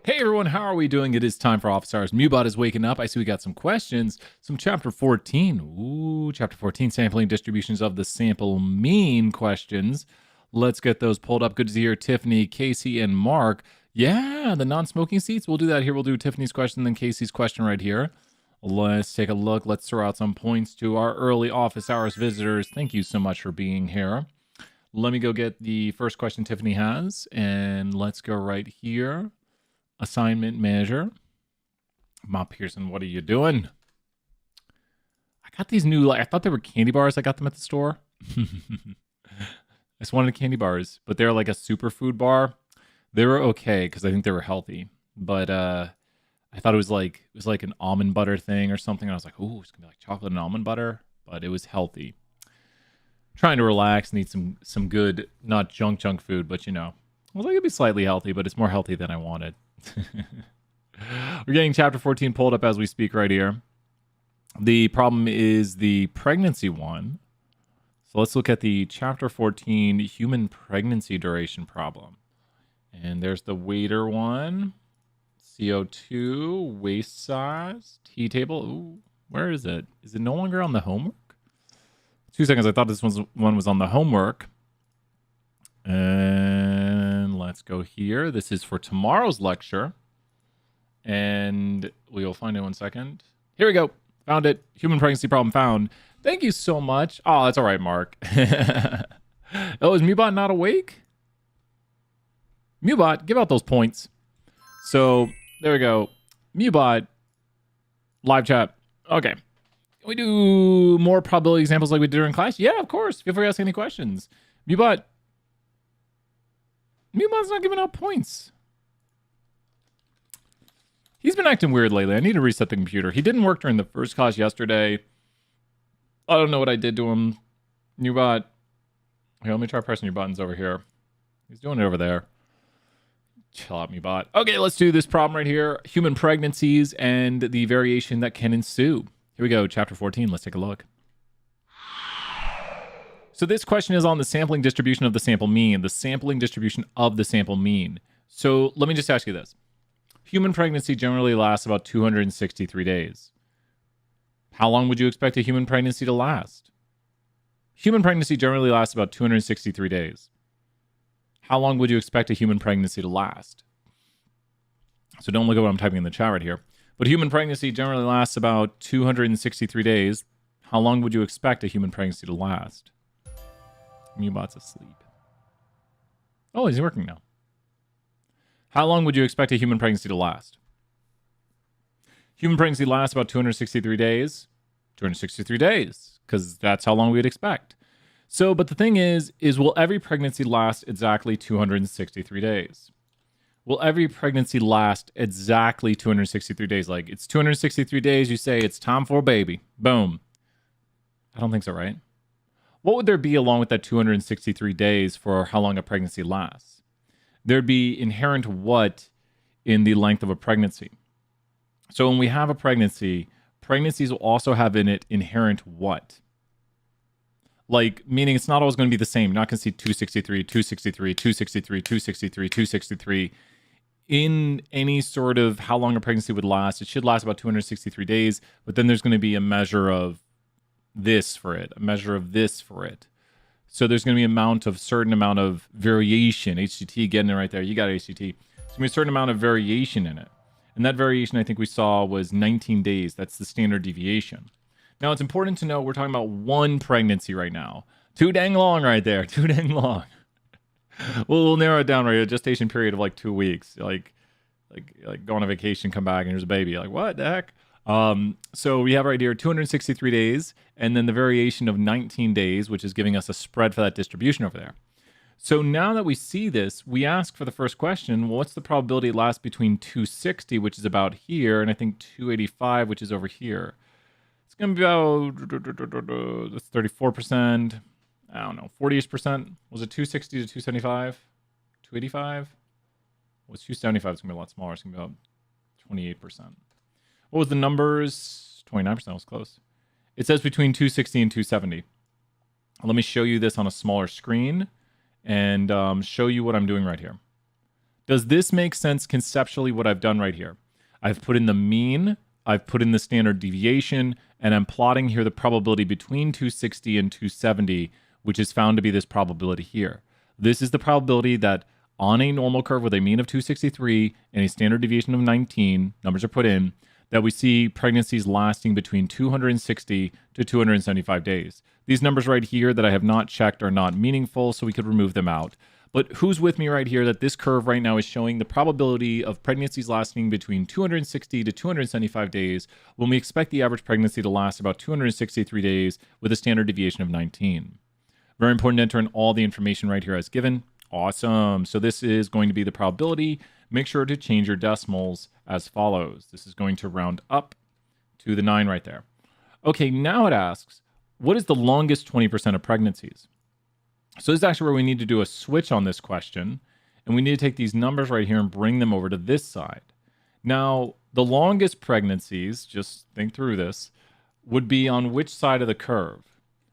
Hey everyone, how are we doing? It is time for Office Hours. Mubot is waking up. I see we got some questions. Some chapter 14. Ooh, chapter 14, sampling distributions of the sample mean questions. Let's get those pulled up. Good to hear Tiffany, Casey, and Mark. Yeah, the non-smoking seats. We'll do that here. We'll do Tiffany's question, then Casey's question right here. Let's take a look. Let's throw out some points to our early Office Hours visitors. Thank you so much for being here. Let me go get the first question Tiffany has, and let's go right here. Assignment measure. Ma Pearson, what are you doing? I got these new, I thought they were candy bars. I got them at the store. I just wanted candy bars, but they're like a superfood bar. They were okay because I think they were healthy. But I thought it was like an almond butter thing or something. I was like, ooh, it's gonna be like chocolate and almond butter, but it was healthy. Trying to relax, need some good, not junk food, but you know. I was like, it'd be slightly healthy, but it's more healthy than I wanted. We're getting chapter 14 pulled up as we speak right here. The problem is the pregnancy one. So let's look at the chapter 14 human pregnancy duration problem. And there's the waiter one. CO2, waist size, T-table. Ooh, where is it? Is it no longer on the homework? 2 seconds. I thought this one was on the homework. And let's go here. This is for tomorrow's lecture. And we will find it in 1 second. Here we go. Found it. Human pregnancy problem found. Thank you so much. Oh, that's all right, Mark. Oh, is Mubot not awake? Mubot, give out those points. So, there we go. Mubot, live chat. Okay. Can we do more probability examples like we did during class? Yeah, of course. Feel free to ask any questions. Mubot's not giving out points. He's been acting weird lately. I need to reset the computer. He didn't work during the first class yesterday. I don't know what I did to him. Mubot. Here, let me try pressing your buttons over here. He's doing it over there. Chill out, Mubot. Okay, let's do this problem right here. Human pregnancies and the variation that can ensue. Here we go, chapter 14. Let's take a look. So this question is on the sampling distribution of the sample mean, the sampling distribution of the sample mean. So let me just ask you this. Human pregnancy generally lasts about 263 days. How long would you expect a human pregnancy to last? Human pregnancy generally lasts about 263 days. How long would you expect a human pregnancy to last? So don't look at what I'm typing in the chat right here. But human pregnancy generally lasts about 263 days. How long would you expect a human pregnancy to last? Mubot's asleep. Oh, he's working now. How long would you expect a human pregnancy to last? Human pregnancy lasts about 263 days. 263 days, because that's how long we would expect. So, but the thing is will every pregnancy last exactly 263 days? Will every pregnancy last exactly 263 days? Like, it's 263 days, you say it's time for a baby. Boom. I don't think so, right? What would there be along with that 263 days for how long a pregnancy lasts? There'd be inherent what in the length of a pregnancy? So when we have a pregnancy, pregnancies will also have in it inherent what? Like, meaning it's not always going to be the same. You're not going to see 263, 263, 263, 263, 263. In any sort of how long a pregnancy would last, it should last about 263 days, but then there's going to be a measure of this for it, a measure of this for it. So there's going to be a certain amount of variation. HCT, getting it right there. You got HCT. There's going to be a certain amount of variation in it. And that variation I think we saw was 19 days. That's the standard deviation. Now it's important to know we're talking about one pregnancy right now. Too dang long right there. Too dang long. We'll narrow it down right here. A gestation period of like 2 weeks. Like go on a vacation, come back, and there's a baby. Like, what the heck? So we have right here 263 days, and then the variation of 19 days, which is giving us a spread for that distribution over there. So now that we see this, we ask for the first question, well, what's the probability it lasts between 260, which is about here, and I think 285, which is over here? It's going to be about, that's 34%, I don't know, 40-ish%. Was it 260 to 275? 285? Was 275? It's going to be a lot smaller. It's going to be about 28%. What was the numbers? 29% was close. It says between 260 and 270. Let me show you this on a smaller screen and show you what I'm doing right here. Does this make sense conceptually what I've done right here? I've put in the mean, I've put in the standard deviation, and I'm plotting here the probability between 260 and 270, which is found to be this probability here. This is the probability that on a normal curve with a mean of 263 and a standard deviation of 19, numbers are put in, that we see pregnancies lasting between 260 to 275 days. These numbers right here that I have not checked are not meaningful, so we could remove them out. But who's with me right here that this curve right now is showing the probability of pregnancies lasting between 260 to 275 days when we expect the average pregnancy to last about 263 days with a standard deviation of 19. Very important to enter in all the information right here as given. Awesome. So this is going to be the probability. Make sure to change your decimals as follows. This is going to round up to the 9 right there. Okay, now it asks, what is the longest 20% of pregnancies? So this is actually where we need to do a switch on this question, and we need to take these numbers right here and bring them over to this side. Now, the longest pregnancies, just think through this, would be on which side of the curve?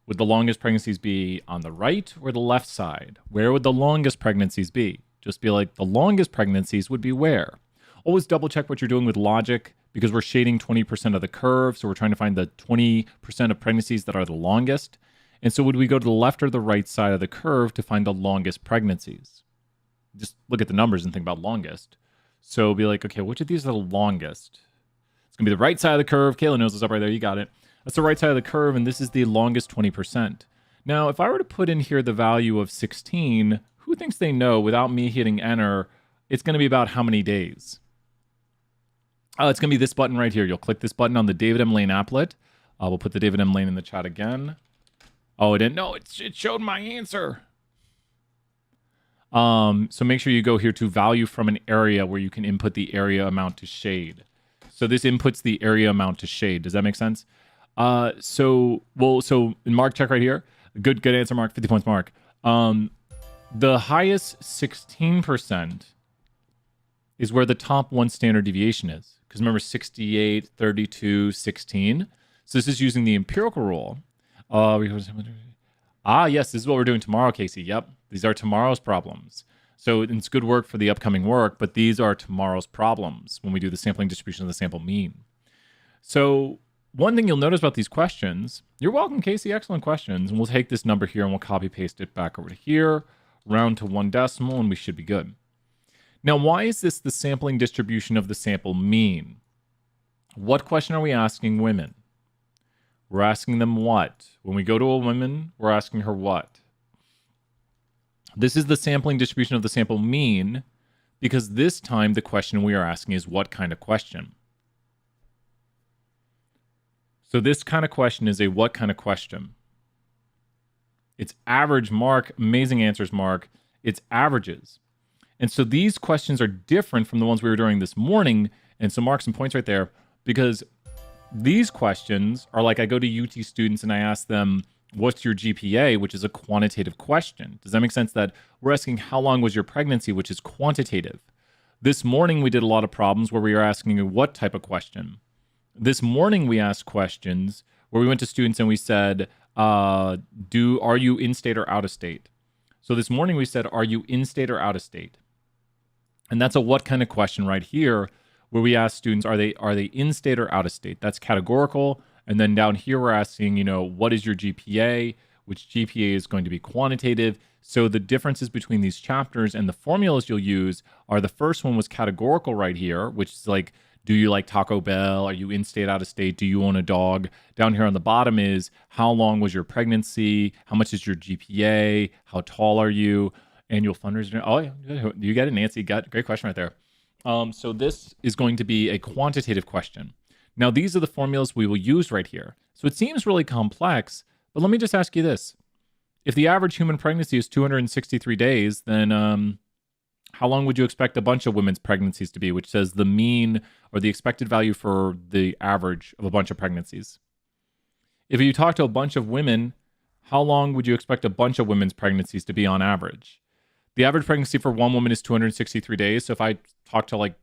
Would the longest pregnancies be on the right or the left side? Where would the longest pregnancies be? Just be like, the longest pregnancies would be where? Always double check what you're doing with logic because we're shading 20% of the curve, so we're trying to find the 20% of pregnancies that are the longest. And so would we go to the left or the right side of the curve to find the longest pregnancies? Just look at the numbers and think about longest. So be like, okay, which of these are the longest? It's going to be the right side of the curve. Kayla knows this up right there. You got it. That's the right side of the curve, and this is the longest 20%. Now, if I were to put in here the value of 16, who thinks they know without me hitting enter, it's going to be about how many days? It's going to be this button right here. You'll click this button on the David M. Lane applet. We'll put the David M. Lane in the chat again. Oh, it didn't. No, it showed my answer. So make sure you go here to value from an area where you can input the area amount to shade. So this inputs the area amount to shade. Does that make sense? So Mark, check right here. Good answer, Mark. 50 points, Mark. The highest 16% is where the top one standard deviation is. Because remember, 68, 32, 16. So this is using the empirical rule. Yes, this is what we're doing tomorrow, Casey. Yep, these are tomorrow's problems. So it's good work for the upcoming work, but these are tomorrow's problems when we do the sampling distribution of the sample mean. So one thing you'll notice about these questions, you're welcome, Casey, excellent questions. And we'll take this number here and we'll copy paste it back over to here, round to 1 decimal, and we should be good. Now, why is this the sampling distribution of the sample mean? What question are we asking women? We're asking them what? When we go to a woman, we're asking her what? This is the sampling distribution of the sample mean because this time the question we are asking is what kind of question? So this kind of question is a what kind of question? It's average, Mark. Amazing answers, Mark. It's averages. And so these questions are different from the ones we were doing this morning. And so mark some points right there because these questions are like I go to UT students and I ask them, what's your GPA, which is a quantitative question. Does that make sense that we're asking how long was your pregnancy, which is quantitative? This morning, we did a lot of problems where we were asking what type of question. This morning, we asked questions where we went to students and we said, are you in state or out of state? So this morning we said, are you in state or out of state? And that's a what kind of question right here, where we ask students, are they in state or out of state? That's categorical. And then down here, we're asking, what is your GPA, which GPA is going to be quantitative. So the differences between these chapters and the formulas you'll use are the first one was categorical right here, which is like, do you like Taco Bell? Are you in state, out of state? Do you own a dog? Down here on the bottom is how long was your pregnancy? How much is your GPA? How tall are you? Annual fundraiser. Oh, yeah. You got it, Nancy. Great question right there. So this is going to be a quantitative question. Now, these are the formulas we will use right here. So it seems really complex, but let me just ask you this. If the average human pregnancy is 263 days, then how long would you expect a bunch of women's pregnancies to be, which says the mean or the expected value for the average of a bunch of pregnancies? If you talk to a bunch of women, how long would you expect a bunch of women's pregnancies to be on average? The average pregnancy for one woman is 263 days. So if I talk to like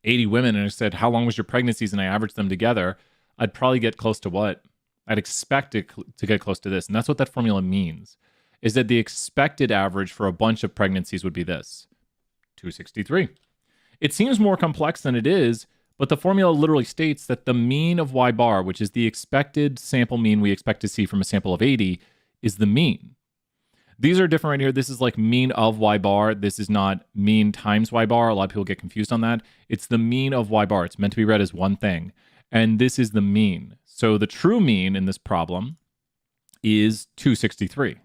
80 women and I said, how long was your pregnancies? And I averaged them together, I'd probably get close to what? I'd expect it to get close to this. And that's what that formula means, is that the expected average for a bunch of pregnancies would be this. 263. It seems more complex than it is, but the formula literally states that the mean of y bar, which is the expected sample mean we expect to see from a sample of 80, is the mean. These are different right here. This is like mean of y bar. This is not mean times y bar. A lot of people get confused on that. It's the mean of y bar. It's meant to be read as one thing. And this is the mean. So the true mean in this problem is 263.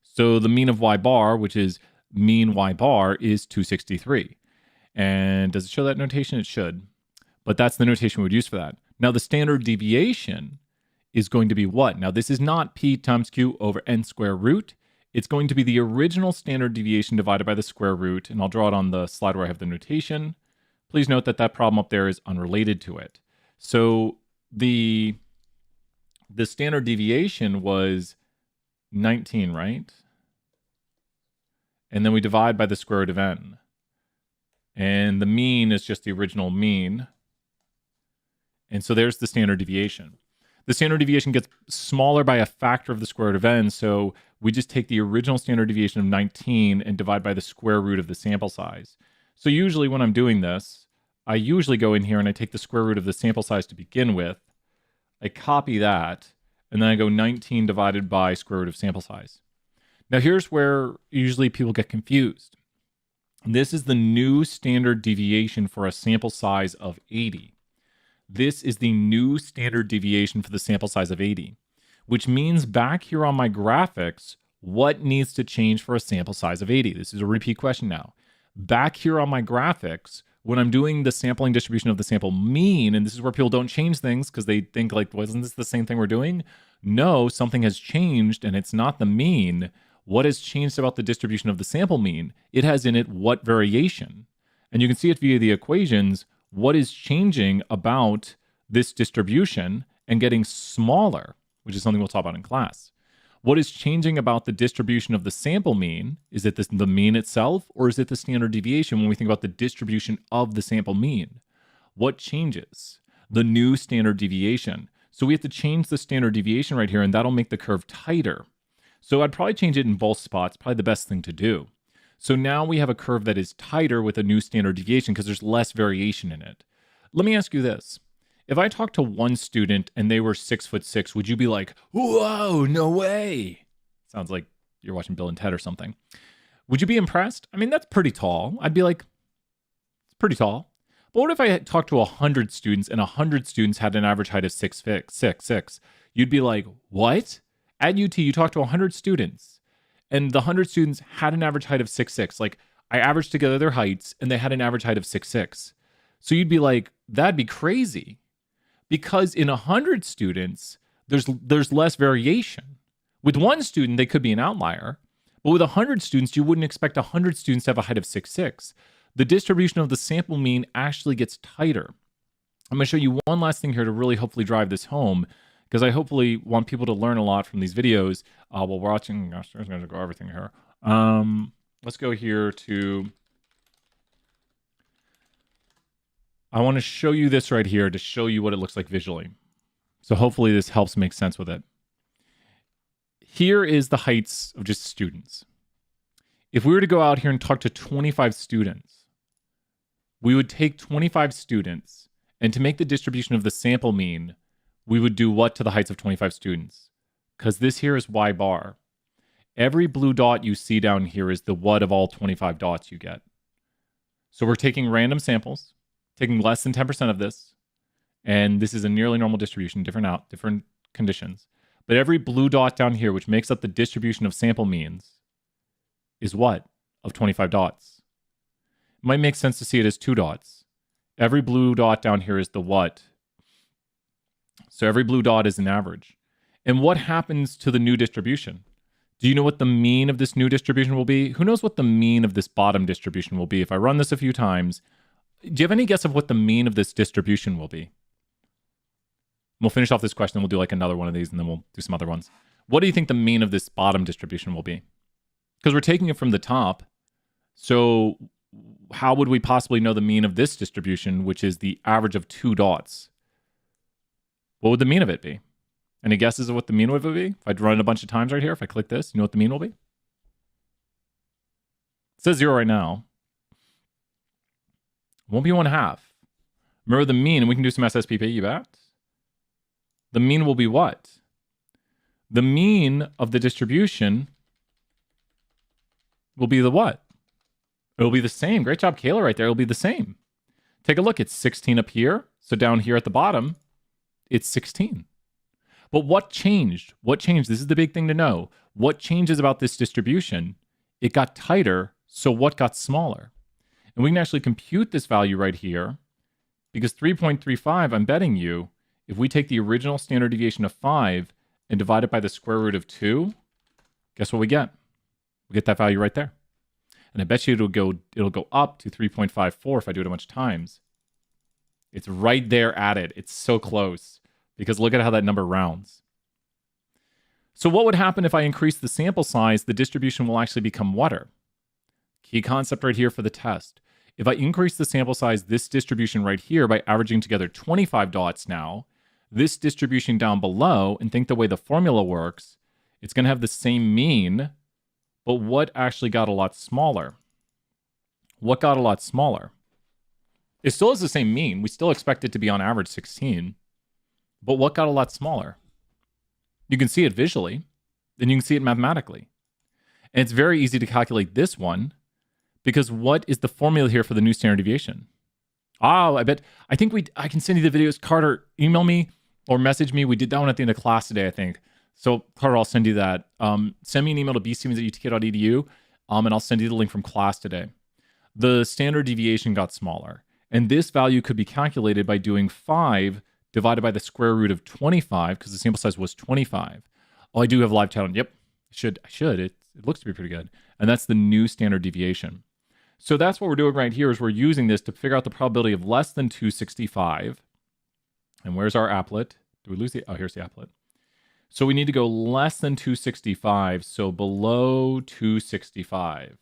So the mean of y bar, which is mean y bar, is 263. And does it show that notation? It should. But that's the notation we would use for that. Now the standard deviation is going to be what? Now this is not p times q over n square root. It's going to be the original standard deviation divided by the square root. And I'll draw it on the slide where I have the notation. Please note that that problem up there is unrelated to it. So the standard deviation was 19, right? And then we divide by the square root of n. And the mean is just the original mean. And so there's the standard deviation. The standard deviation gets smaller by a factor of the square root of n, so we just take the original standard deviation of 19 and divide by the square root of the sample size. So usually when I'm doing this, I usually go in here and I take the square root of the sample size to begin with, I copy that, and then I go 19 divided by square root of sample size. Now here's where usually people get confused. This is the new standard deviation for a sample size of 80. This is the new standard deviation for the sample size of 80, which means back here on my graphics, what needs to change for a sample size of 80? This is a repeat question now. Back here on my graphics, when I'm doing the sampling distribution of the sample mean, and this is where people don't change things because they think like, wasn't this the same thing we're doing? No, something has changed and it's not the mean. What has changed about the distribution of the sample mean? It has in it what variation. And you can see it via the equations. What is changing about this distribution and getting smaller, which is something we'll talk about in class. What is changing about the distribution of the sample mean? Is it the mean itself, or is it the standard deviation when we think about the distribution of the sample mean? What changes? The new standard deviation. So we have to change the standard deviation right here, and that'll make the curve tighter. So I'd probably change it in both spots, probably the best thing to do. So now we have a curve that is tighter with a new standard deviation because there's less variation in it. Let me ask you this. If I talked to one student and they were 6'6", would you be like, whoa, no way? Sounds like you're watching Bill and Ted or something. Would you be impressed? I mean, that's pretty tall. I'd be like, it's pretty tall. But what if I had talked to 100 students and 100 students had an average height of 6'6"? You'd be like, what? At UT, you talked to 100 students. And the 100 students had an average height of 6'6". Like, I averaged together their heights, and they had an average height of 6'6". So you'd be like, that'd be crazy. Because in 100 students, there's less variation. With one student, they could be an outlier. But with 100 students, you wouldn't expect 100 students to have a height of 6'6". The distribution of the sample mean actually gets tighter. I'm going to show you one last thing here to really hopefully drive this home, because I hopefully want people to learn a lot from these videos while we're watching. Gosh, there's going to go everything here. Let's go here to... I want to show you this right here to show you what it looks like visually. So hopefully this helps make sense with it. Here is the heights of just students. If we were to go out here and talk to 25 students, we would take 25 students, and to make the distribution of the sample mean, we would do what to the heights of 25 students? Because this here is y bar. Every blue dot you see down here is the what of all 25 dots you get. So we're taking random samples, taking less than 10% of this, and this is a nearly normal distribution, different conditions. But every blue dot down here, which makes up the distribution of sample means, is what of 25 dots? It might make sense to see it as 2 dots. Every blue dot down here is the what. So every blue dot is an average. And what happens to the new distribution? Do you know what the mean of this new distribution will be? Who knows what the mean of this bottom distribution will be? If I run this a few times, do you have any guess of what the mean of this distribution will be? We'll finish off this question, and we'll do like another one of these, and then we'll do some other ones. What do you think the mean of this bottom distribution will be? Because we're taking it from the top. So how would we possibly know the mean of this distribution, which is the average of 2 dots? What would the mean of it be? Any guesses of what the mean would be? If I'd run it a bunch of times right here, if I click this, you know what the mean will be? It says 0 right now. It won't be 1/2. Remember the mean, and we can do some SSPP, you bet. The mean will be what? The mean of the distribution will be the what? It'll be the same. Great job, Kayla, right there. It'll be the same. Take a look. It's 16 up here. So down here at the bottom, it's 16. But what changed? What changed? This is the big thing to know. What changes about this distribution? It got tighter, so what got smaller? And we can actually compute this value right here, because 3.35, I'm betting you, if we take the original standard deviation of 5 and divide it by the square root of 2, guess what we get? We get that value right there. And I bet you it'll go up to 3.54 if I do it a bunch of times. It's right there at it. It's so close, because look at how that number rounds. So what would happen if I increase the sample size? The distribution will actually become wetter. Key concept right here for the test. If I increase the sample size, this distribution right here, by averaging together 25 dots now, this distribution down below, and think the way the formula works, it's going to have the same mean, but what actually got a lot smaller? What got a lot smaller? It still has the same mean. We still expect it to be on average 16, but what got a lot smaller? You can see it visually, and you can see it mathematically. And it's very easy to calculate this one, because what is the formula here for the new standard deviation? Oh, I think I can send you the videos. Carter, email me or message me. We did that one at the end of class today, I think. So Carter, I'll send you that. Send me an email to bstevens@utk.edu, and I'll send you the link from class today. The standard deviation got smaller, and this value could be calculated by doing 5 divided by the square root of 25, because the sample size was 25. Oh, I do have live chat on. Yep, I should. It looks to be pretty good. And that's the new standard deviation. So that's what we're doing right here, is we're using this to figure out the probability of less than 265. And where's our applet? Do we lose the... Oh, here's the applet. So we need to go less than 265, so below 265.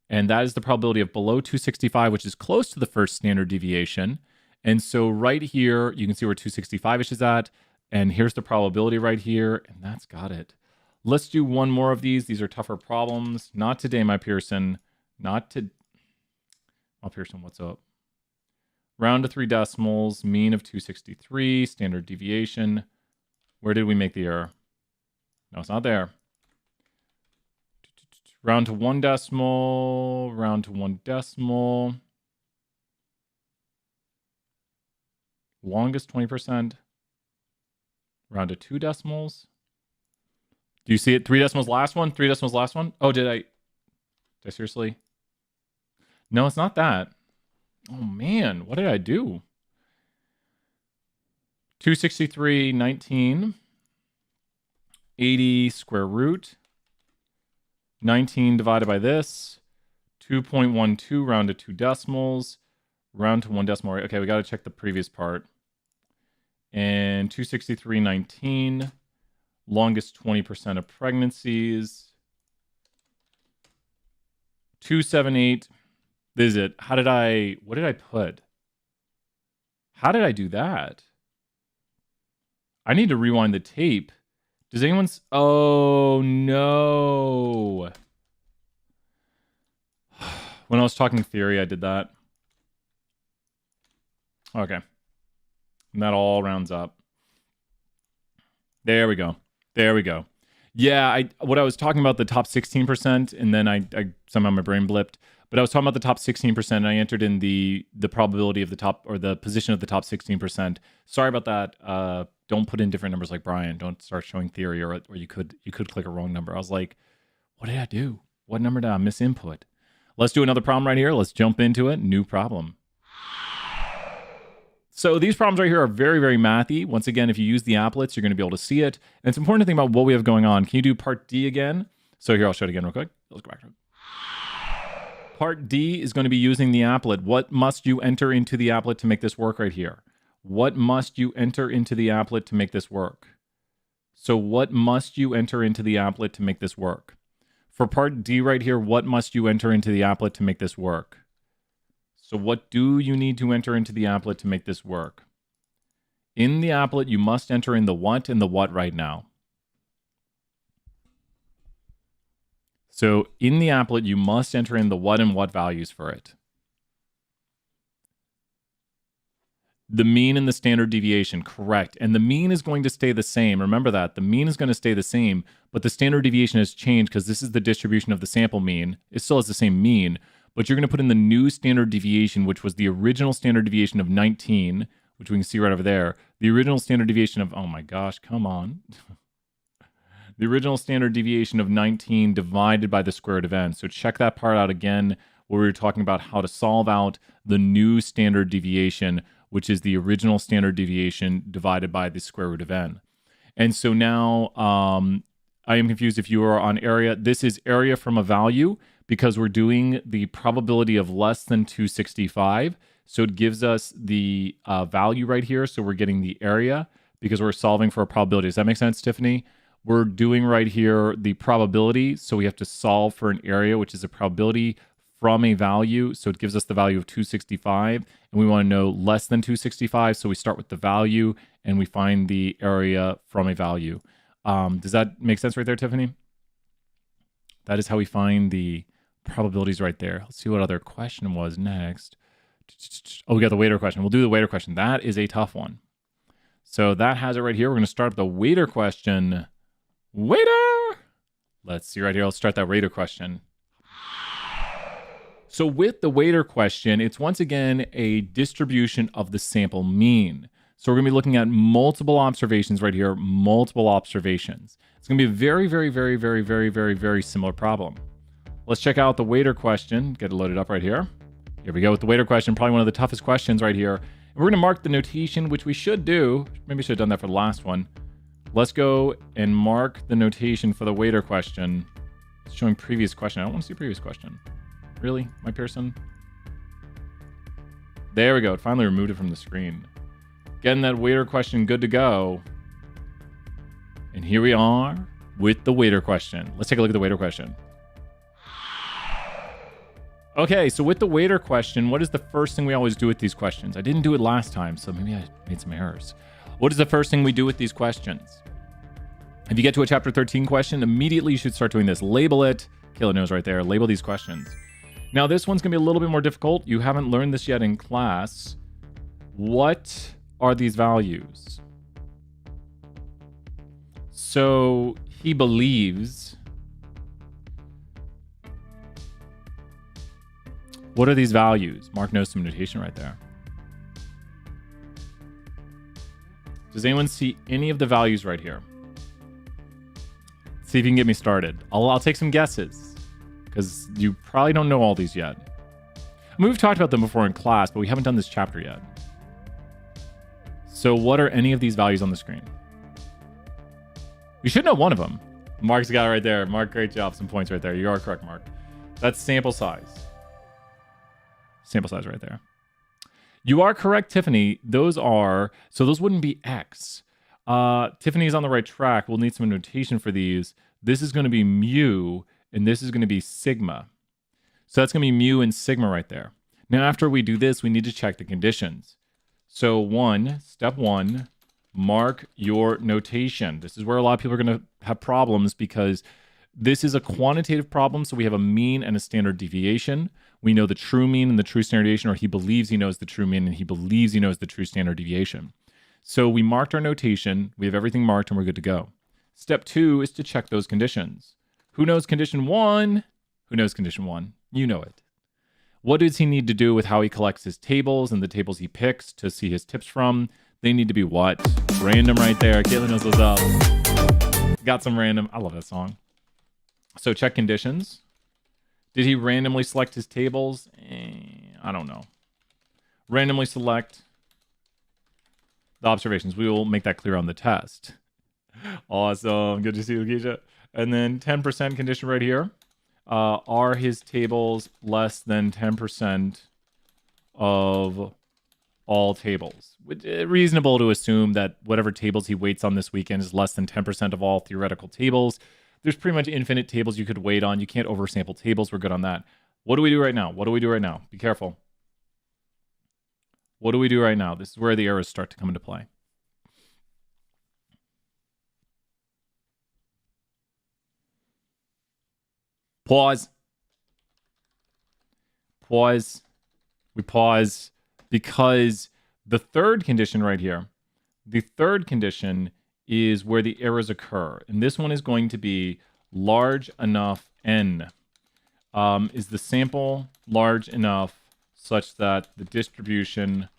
And that is the probability of below 265, which is close to the first standard deviation. And so right here, you can see where 265-ish is at. And here's the probability right here, and that's got it. Let's do one more of these. These are tougher problems. Not today, my Pearson. Not to... Oh, Pearson, what's up? Round to 3 decimals, mean of 263, standard deviation. Where did we make the error? No, it's not there. Round to 1 decimal, round to 1 decimal. Longest 20%. Round to 2 decimals. Do you see it? 3 decimals last one? 3 decimals last one? Oh, did I seriously? No, it's not that. Oh, man. What did I do? 263, 19. 80 square root. 19 divided by this. 2.12 round to 2 decimals. Round to 1 decimal. Okay, we got to check the previous part. And 263, 19. Longest 20% of pregnancies. 278. This is it. What did I put? How did I do that? I need to rewind the tape. Does anyone's... Oh, no. When I was talking theory, I did that. Okay. And that all rounds up. There we go. There we go. Yeah, what I was talking about, the top 16%, and then I somehow my brain blipped. But I was talking about the top 16%, and I entered in the probability of the top, or the position of the top 16%. Sorry about that. Don't put in different numbers like Brian. Don't start showing theory, or you could click a wrong number. I was like, what did I do? What number did I miss input? Let's do another problem right here. Let's jump into it. New problem. So these problems right here are very, very mathy. Once again, if you use the applets, you're going to be able to see it. And it's important to think about what we have going on. Can you do part D again? So here, I'll show it again real quick. Let's go back to it. Part D is going to be using the applet. What must you enter into the applet to make this work right here? What must you enter into the applet to make this work? So what must you enter into the applet to make this work? For part D right here, what must you enter into the applet to make this work? So what do you need to enter into the applet to make this work? In the applet, you must enter in the what and the what right now. So in the applet, you must enter in the what and what values for it. The mean and the standard deviation, correct. And the mean is going to stay the same. Remember that. The mean is going to stay the same, but the standard deviation has changed because this is the distribution of the sample mean. It still has the same mean, but you're going to put in the new standard deviation, which was the original standard deviation of 19, which we can see right over there. The original standard deviation of, oh my gosh, come on. The original standard deviation of 19 divided by the square root of n. So check that part out again, where we were talking about how to solve out the new standard deviation, which is the original standard deviation divided by the square root of n. And so now I am confused if you are on area. This is area from a value because we're doing the probability of less than 265. So it gives us the value right here. So we're getting the area because we're solving for a probability. Does that make sense, Tiffany? We're doing right here the probability. So we have to solve for an area, which is a probability from a value. So it gives us the value of 265, and we want to know less than 265. So we start with the value and we find the area from a value. Does that make sense right there, Tiffany? That is how we find the probabilities right there. Let's see what other question was next. Oh, we got the waiter question. We'll do the waiter question. That is a tough one. So that has it right here. We're going to start with the waiter question. Waiter! Let's see right here. I'll start that waiter question. So with the waiter question, it's once again a distribution of the sample mean. So we're going to be looking at multiple observations right here, multiple observations. It's going to be a very, very, very, very, very, very, very similar problem. Let's check out the waiter question. Get it loaded up right here. Here we go with the waiter question, probably one of the toughest questions right here. And we're going to mark the notation, which we should do. Maybe I should have done that for the last one. Let's go and mark the notation for the waiter question. It's showing previous question. I don't want to see previous question. Really, my Pearson? There we go. It finally removed it from the screen. Getting that waiter question good to go. And here we are with the waiter question. Let's take a look at the waiter question. Okay, so with the waiter question, what is the first thing we always do with these questions? I didn't do it last time, so maybe I made some errors. What is the first thing we do with these questions? If you get to a chapter 13 question, immediately you should start doing this. Label it. Kayla knows right there. Label these questions. Now, this one's going to be a little bit more difficult. You haven't learned this yet in class. What are these values? So he believes. What are these values? Mark knows some notation right there. Does anyone see any of the values right here? See if you can get me started. I'll take some guesses, because you probably don't know all these yet. I mean, we've talked about them before in class, but we haven't done this chapter yet. So what are any of these values on the screen? You should know one of them. Mark's got it right there. Mark, great job. Some points right there. You are correct, Mark. That's sample size. Sample size right there. You are correct, Tiffany. Those wouldn't be X. Tiffany's on the right track. We'll need some notation for these. This is going to be mu, and this is going to be sigma. So that's going to be mu and sigma right there. Now, after we do this, we need to check the conditions. So step one, mark your notation. This is where a lot of people are going to have problems because this is a quantitative problem. So we have a mean and a standard deviation. We know the true mean and the true standard deviation, or he believes he knows the true mean and he believes he knows the true standard deviation. So we marked our notation. We have everything marked and we're good to go. Step two is to check those conditions. Who knows condition one? Who knows condition one? You know it. What does he need to do with how he collects his tables and the tables he picks to see his tips from? They need to be what? Random right there. Caitlin knows what's up. Got some random. I love that song. So check conditions. Did he randomly select his tables? I don't know. Randomly select the observations. We will make that clear on the test. Awesome. Good to see you, Keisha. And then 10% condition right here. Are his tables less than 10% of all tables? Reasonable to assume that whatever tables he weights on this weekend is less than 10% of all theoretical tables. There's pretty much infinite tables you could weight on. You can't oversample tables. We're good on that. What do we do right now? What do we do right now? Be careful. What do we do right now? This is where the errors start to come into play. Pause. Pause. We pause because The third condition right here, the third condition is where the errors occur. And this one is going to be large enough n. Is the sample large enough such that the distribution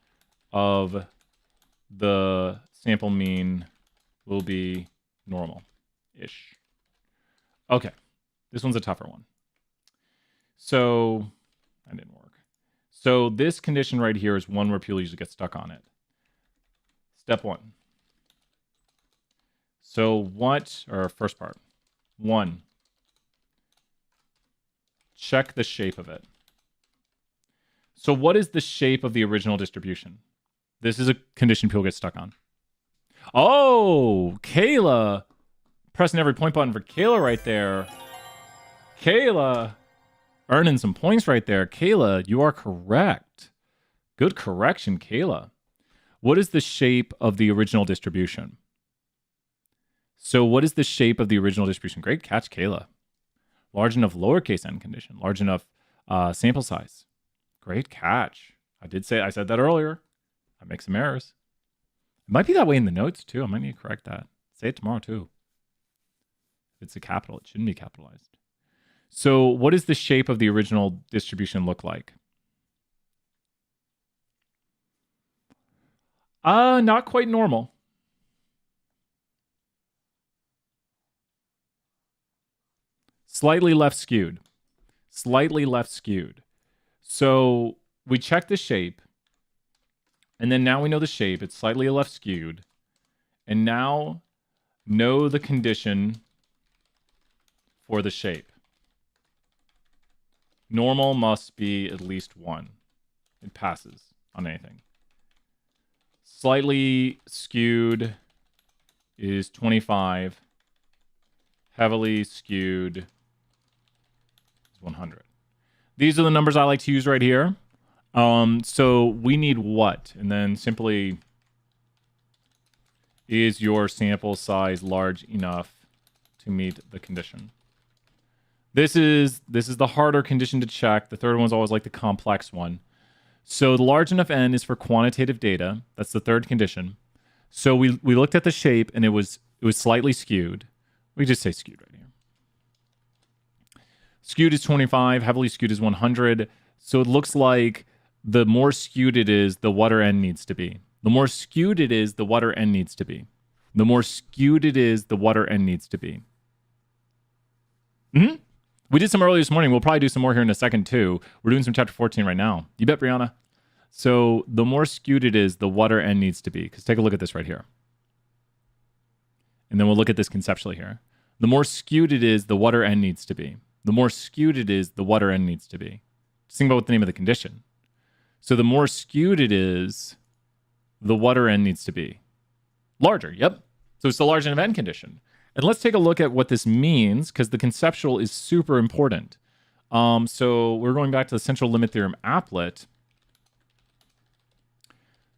of the sample mean will be normal-ish? Okay, this one's a tougher one. So, that didn't work. So this condition right here is one where people usually get stuck on it. Step one. So what, or first part, one, check the shape of it. So what is the shape of the original distribution? This is a condition people get stuck on. Oh, Kayla, pressing every point button for Kayla right there. Kayla, earning some points right there. Kayla, you are correct. Good correction, Kayla. What is the shape of the original distribution? So what is the shape of the original distribution? Great catch, Kayla. Large enough lowercase n condition. Large enough sample size. Great catch. I said that earlier. I make some errors. It might be that way in the notes too. I might need to correct that. Say it tomorrow too. If it's a capital, it shouldn't be capitalized. So what does the shape of the original distribution look like? Not quite normal. Slightly left skewed. Slightly left skewed. So we check the shape. And then now we know the shape. It's slightly left skewed. And now know the condition for the shape. Normal must be at least 1. It passes on anything. Slightly skewed is 25. Heavily skewed is 100. These are the numbers I like to use right here. So we need what? And then simply, is your sample size large enough to meet the condition? This is the harder condition to check. The third one's always like the complex one. So the large enough n is for quantitative data. That's the third condition. So we looked at the shape and it was slightly skewed. We just say skewed right here. Skewed is 25. Heavily skewed is 100. So it looks like the more skewed it is, the wider n needs to be. The more skewed it is, the wider n needs to be. The more skewed it is, the wider n needs to be. Mm-hmm. We did some earlier this morning. We'll probably do some more here in a second, too. We're doing some chapter 14 right now. You bet, Brianna. So the more skewed it is, the wider n needs to be. Because take a look at this right here. And then we'll look at this conceptually here. The more skewed it is, the wider n needs to be. The more skewed it is, the wider n needs to be. Just think about what the name of the condition. So the more skewed it is, the wider n needs to be. Larger, yep. So it's the large n of n condition. And let's take a look at what this means, because the conceptual is super important. So we're going back to the central limit theorem applet,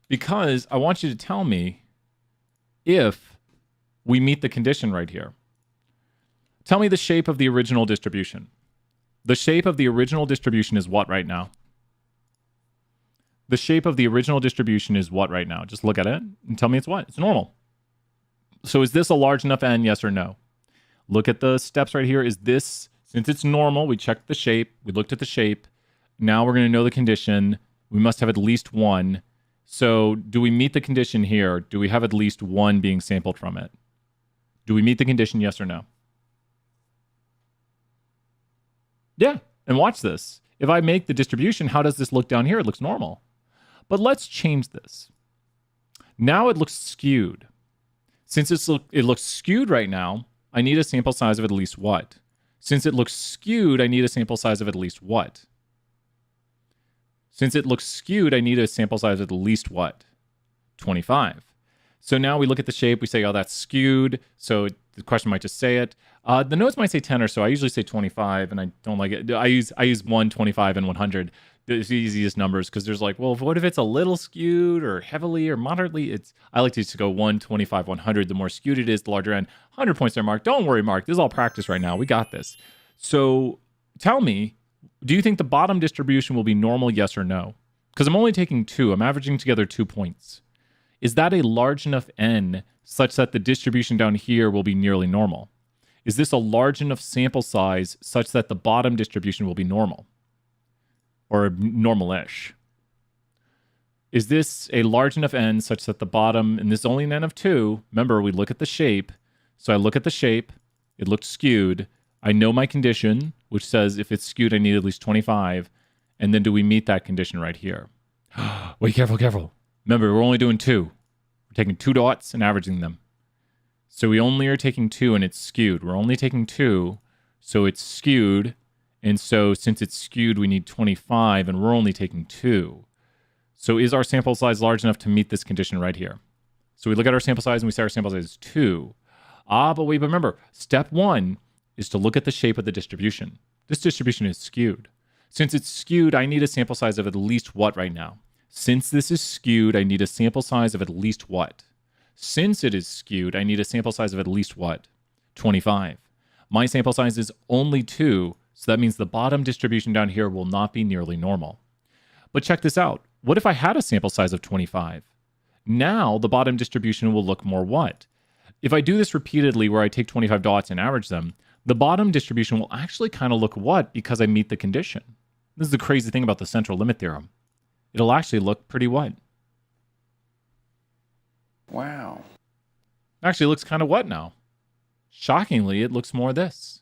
because I want you to tell me if we meet the condition right here. Tell me the shape of the original distribution. The shape of the original distribution is what right now? The shape of the original distribution is what right now? Just look at it and tell me it's what? It's normal. So is this a large enough n, yes or no? Look at the steps right here. Is this, since it's normal, we checked the shape, we looked at the shape. Now we're going to know the condition. We must have at least 1. So do we meet the condition here? Do we have at least 1 being sampled from it? Do we meet the condition, yes or no? Yeah, and watch this. If I make the distribution, how does this look down here? It looks normal. But let's change this. Now it looks skewed. Since it looks skewed right now, I need a sample size of at least what? Since it looks skewed, I need a sample size of at least what? Since it looks skewed, I need a sample size of at least what? 25. So now we look at the shape, we say, oh, that's skewed. So the question might just say it. The notes might say 10 or so. I usually say 25, and I don't like it. I use 1, 25, and 100. It's the easiest numbers, because there's like, well, what if it's a little skewed or heavily or moderately? I like to just go 1, 25, 100. The more skewed it is, the larger n. 100 points there, Mark. Don't worry, Mark. This is all practice right now. We got this. So tell me, do you think the bottom distribution will be normal, yes or no? because I'm only taking 2. I'm averaging together 2 points. Is that a large enough n such that the distribution down here will be nearly normal? Is this a large enough sample size such that the bottom distribution will be normal? Or normal-ish? Is this a large enough n such that the bottom, and this is only an n of 2, remember, we look at the shape. So I look at the shape, it looked skewed. I know my condition, which says if it's skewed, I need at least 25. And then do we meet that condition right here? Wait, careful. Remember, we're only doing 2. We're taking 2 dots and averaging them. So we only are taking 2 and it's skewed. We're only taking 2, so it's skewed. And so since it's skewed, we need 25 and we're only taking 2. So is our sample size large enough to meet this condition right here? So we look at our sample size and we say our sample size is 2. But remember, step 1 is to look at the shape of the distribution. This distribution is skewed. Since it's skewed, I need a sample size of at least what right now? Since this is skewed, I need a sample size of at least what? Since it is skewed, I need a sample size of at least what? 25. My sample size is only 2, so that means the bottom distribution down here will not be nearly normal. But check this out. What if I had a sample size of 25? Now the bottom distribution will look more what? If I do this repeatedly where I take 25 dots and average them, the bottom distribution will actually kind of look what because I meet the condition. This is the crazy thing about the central limit theorem. It'll actually look pretty what? Wow. Actually, it looks kind of what now? Shockingly, it looks more this.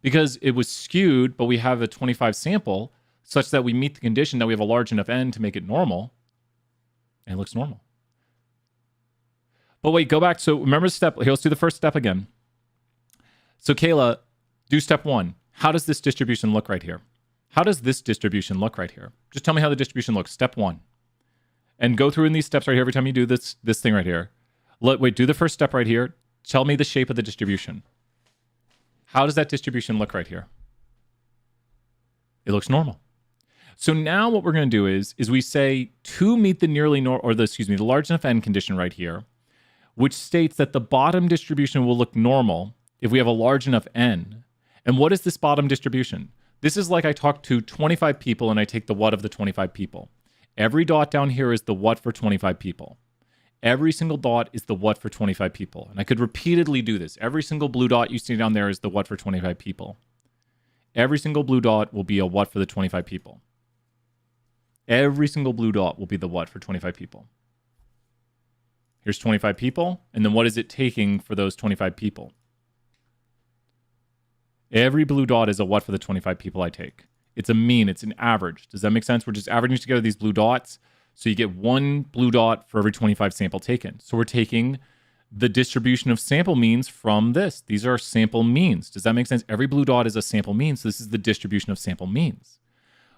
Because it was skewed, but we have a 25 sample such that we meet the condition that we have a large enough n to make it normal. And it looks normal. But wait, go back. So remember step, here, let's do the first step again. So Kayla, do step 1. How does this distribution look right here? How does this distribution look right here? Just tell me how the distribution looks. Step 1. And go through in these steps right here every time you do this thing right here. Wait, do the first step right here. Tell me the shape of the distribution. How does that distribution look right here? It looks normal. So now what we're going to do is we say to meet the the large enough n condition right here, which states that the bottom distribution will look normal if we have a large enough n. And what is this bottom distribution? This is like I talk to 25 people and I take the what of the 25 people. Every dot down here is the what for 25 people. Every single dot is the what for 25 people. And I could repeatedly do this. Every single blue dot you see down there is the what for 25 people. Every single blue dot will be a what for the 25 people. Every single blue dot will be the what for 25 people. Here's 25 people. And then what is it taking for those 25 people? Every blue dot is a what for the 25 people I take. It's a mean. It's an average. Does that make sense? We're just averaging together these blue dots. So you get 1 blue dot for every 25 sample taken. So we're taking the distribution of sample means from this. These are sample means. Does that make sense? Every blue dot is a sample mean. So this is the distribution of sample means.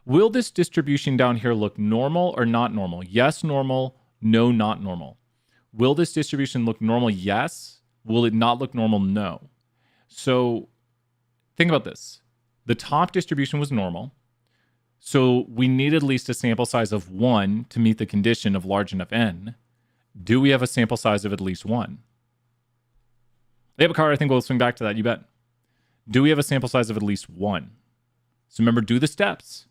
Will this distribution down here look normal or not normal? Yes, normal. No, not normal. Will this distribution look normal? Yes. Will it not look normal? No. So think about this. The top distribution was normal. So we need at least a sample size of 1 to meet the condition of large enough n. Do we have a sample size of at least 1? Hey, Bakar, I think we'll swing back to that, you bet. Do we have a sample size of at least 1? So remember, do the steps.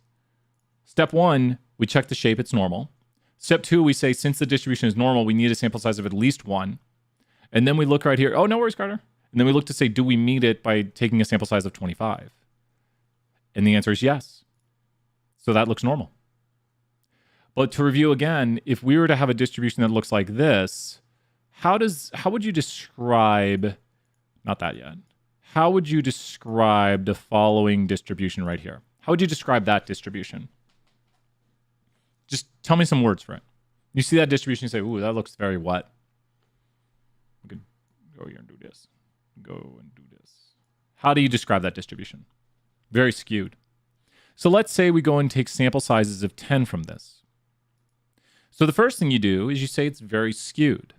Step 1, we check the shape, it's normal. Step 2, we say since the distribution is normal, we need a sample size of at least 1. And then we look right here. Oh, no worries, Carter. And then we look to say, do we meet it by taking a sample size of 25? And the answer is yes. So that looks normal. But to review again, if we were to have a distribution that looks like this, how would you describe, not that yet, how would you describe the following distribution right here? How would you describe that distribution? Just tell me some words for it. You see that distribution, you say, ooh, that looks very what? We could go here and do this. Go and do this. How do you describe that distribution? Very skewed. So let's say we go and take sample sizes of 10 from this. So the first thing you do is you say it's very skewed.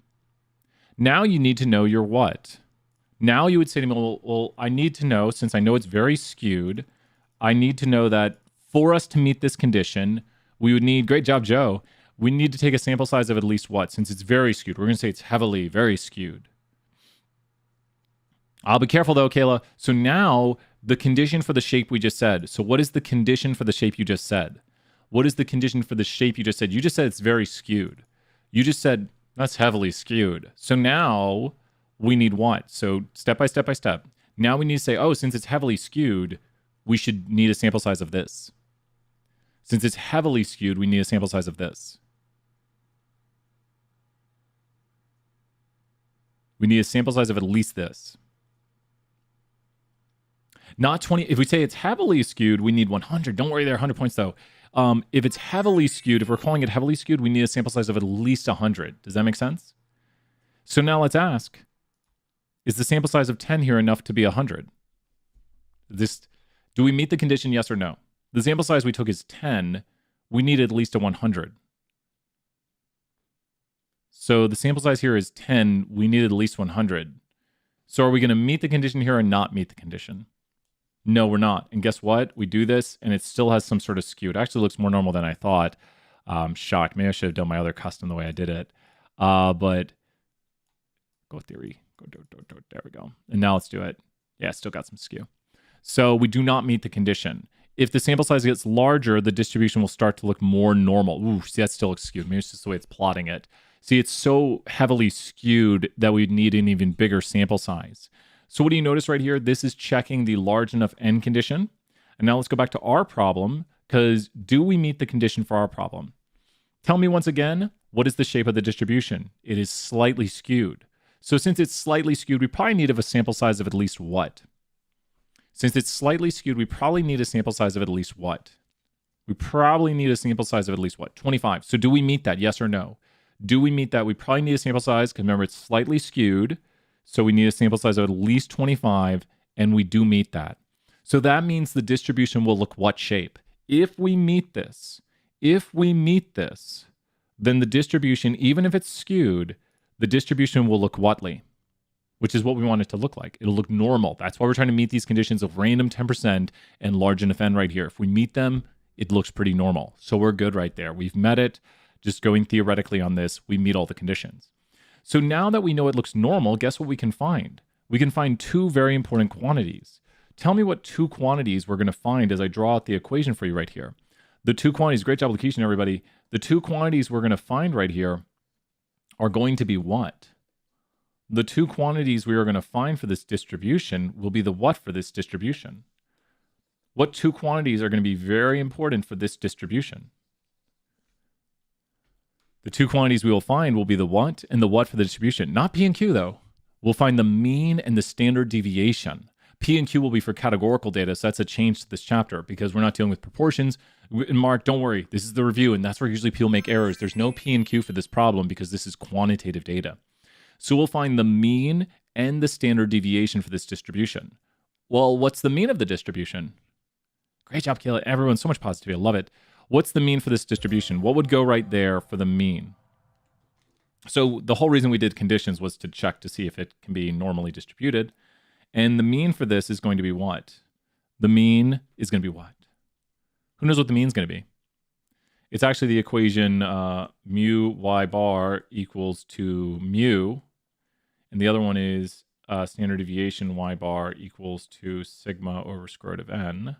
Now you need to know your what. Now you would say to me, well, I need to know, since I know it's very skewed, I need to know that for us to meet this condition, we would need, great job, Joe, we need to take a sample size of at least what? Since it's very skewed, we're going to say it's heavily, very skewed. I'll be careful though, Kayla. So now the condition for the shape we just said. So what is the condition for the shape you just said? What is the condition for the shape you just said? You just said it's very skewed. You just said that's heavily skewed. So now we need what? So step by step by step. Now we need to say, oh, since it's heavily skewed, we should need a sample size of this. Since it's heavily skewed, we need a sample size of this. We need a sample size of at least this. Not 20. If we say it's heavily skewed, we need 100. Don't worry there, 100 points though. If it's heavily skewed, if we're calling it heavily skewed, we need a sample size of at least 100. Does that make sense? So now let's ask, is the sample size of 10 here enough to be 100? Do we meet the condition, yes or no? The sample size we took is 10. We need at least a 100. So the sample size here is 10. We need at least 100. So are we going to meet the condition here or not meet the condition? No, we're not. And guess what? We do this, and it still has some sort of skew. It actually looks more normal than I thought. Shocked. Maybe I should have done my other custom the way I did it. But go theory. There we go. And now let's do it. Yeah, still got some skew. So we do not meet the condition. If the sample size gets larger, the distribution will start to look more normal. Ooh, see, that still looks skewed. Maybe it's just the way it's plotting it. See, it's so heavily skewed that we'd need an even bigger sample size. So what do you notice right here? This is checking the large enough n condition. And now let's go back to our problem, because do we meet the condition for our problem? Tell me once again, what is the shape of the distribution? It is slightly skewed. So since it's slightly skewed, we probably need a sample size of at least what? Since it's slightly skewed, we probably need a sample size of at least what? We probably need a sample size of at least what? 25. So do we meet that? Yes or no? Do we meet that? We probably need a sample size, because remember, it's slightly skewed. So we need a sample size of at least 25, and we do meet that. So that means the distribution will look what shape? If we meet this, then the distribution, even if it's skewed, the distribution will look whatly, which is what we want it to look like. It'll look normal. That's why we're trying to meet these conditions of random 10% and large enough n right here. If we meet them, it looks pretty normal. So we're good right there. We've met it. Just going theoretically on this, we meet all the conditions. So now that we know it looks normal, guess what we can find? We can find two very important quantities. Tell me what two quantities we're going to find as I draw out the equation for you right here. The two quantities, great job, Lakeisha, everybody. The two quantities we're going to find right here are going to be what? The two quantities we are going to find for this distribution will be the what for this distribution? What two quantities are going to be very important for this distribution? The two quantities we will find will be the what and the what for the distribution. Not P and Q, though. We'll find the mean and the standard deviation. P and Q will be for categorical data, so that's a change to this chapter because we're not dealing with proportions. And Mark, don't worry. This is the review, and that's where usually people make errors. There's no P and Q for this problem because this is quantitative data. So we'll find the mean and the standard deviation for this distribution. Well, what's the mean of the distribution? Great job, Kayla. Everyone, so much positivity. I love it. What's the mean for this distribution? What would go right there for the mean? So the whole reason we did conditions was to check to see if it can be normally distributed. And the mean for this is going to be what? The mean is going to be what? Who knows what the mean is going to be? It's actually the equation mu y bar equals to mu. And the other one is standard deviation y bar equals to sigma over square root of n.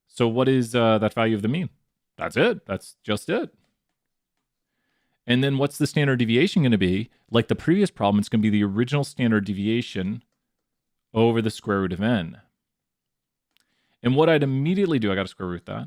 So what is that value of the mean? That's it. That's just it. And then what's the standard deviation going to be? Like the previous problem, it's going to be the original standard deviation over the square root of n. And what I'd immediately do, I got to square root that.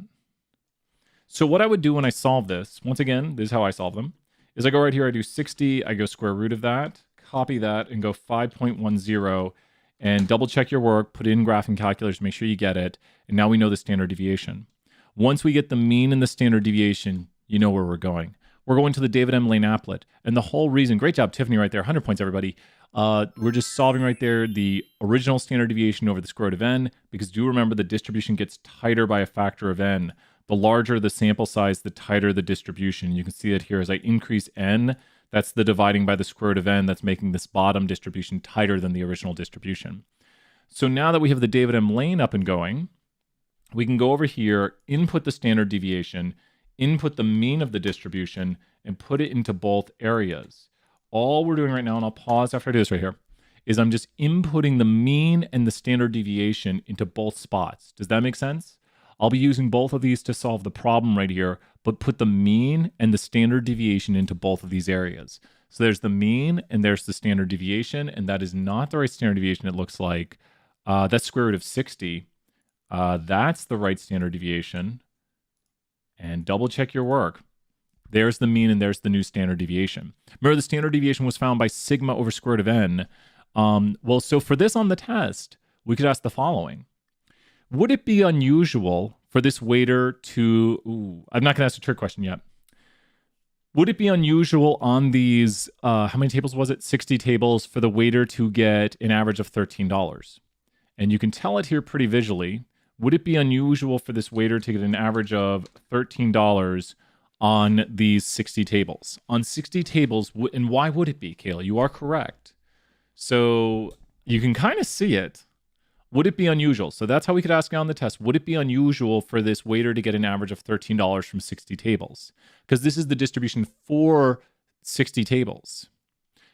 So what I would do when I solve this, once again, this is how I solve them, is I go right here, I do 60, I go square root of that, copy that, and go 5.10, and double check your work, put it in graphing calculators, make sure you get it, and now we know the standard deviation. Once we get the mean and the standard deviation, you know where we're going. We're going to the David M. Lane applet. And the whole reason, great job, Tiffany, right there, 100 points, everybody. We're just solving right there the original standard deviation over the square root of n, because do remember the distribution gets tighter by a factor of n. The larger the sample size, the tighter the distribution. You can see it here as I increase n, that's the dividing by the square root of n that's making this bottom distribution tighter than the original distribution. So now that we have the David M. Lane up and going, we can go over here, input the standard deviation, input the mean of the distribution, and put it into both areas. All we're doing right now, and I'll pause after I do this right here, is I'm just inputting the mean and the standard deviation into both spots. Does that make sense? I'll be using both of these to solve the problem right here, but put the mean and the standard deviation into both of these areas. So there's the mean and there's the standard deviation, and that is not the right standard deviation, it looks like. That's square root of 60. That's the right standard deviation. And double check your work. There's the mean and there's the new standard deviation. Remember, the standard deviation was found by sigma over square root of n. Well, so for this on the test, we could ask the following. Would it be unusual for this waiter to... I'm not going to ask a trick question yet. Would it be unusual on these, how many tables was it? 60 tables, for the waiter to get an average of $13? And you can tell it here pretty visually. Would it be unusual for this waiter to get an average of $13 on these 60 tables? On 60 tables, and why would it be, Kayla? You are correct. So you can kind of see it. Would it be unusual? So that's how we could ask it on the test. Would it be unusual for this waiter to get an average of $13 from 60 tables? Because this is the distribution for 60 tables.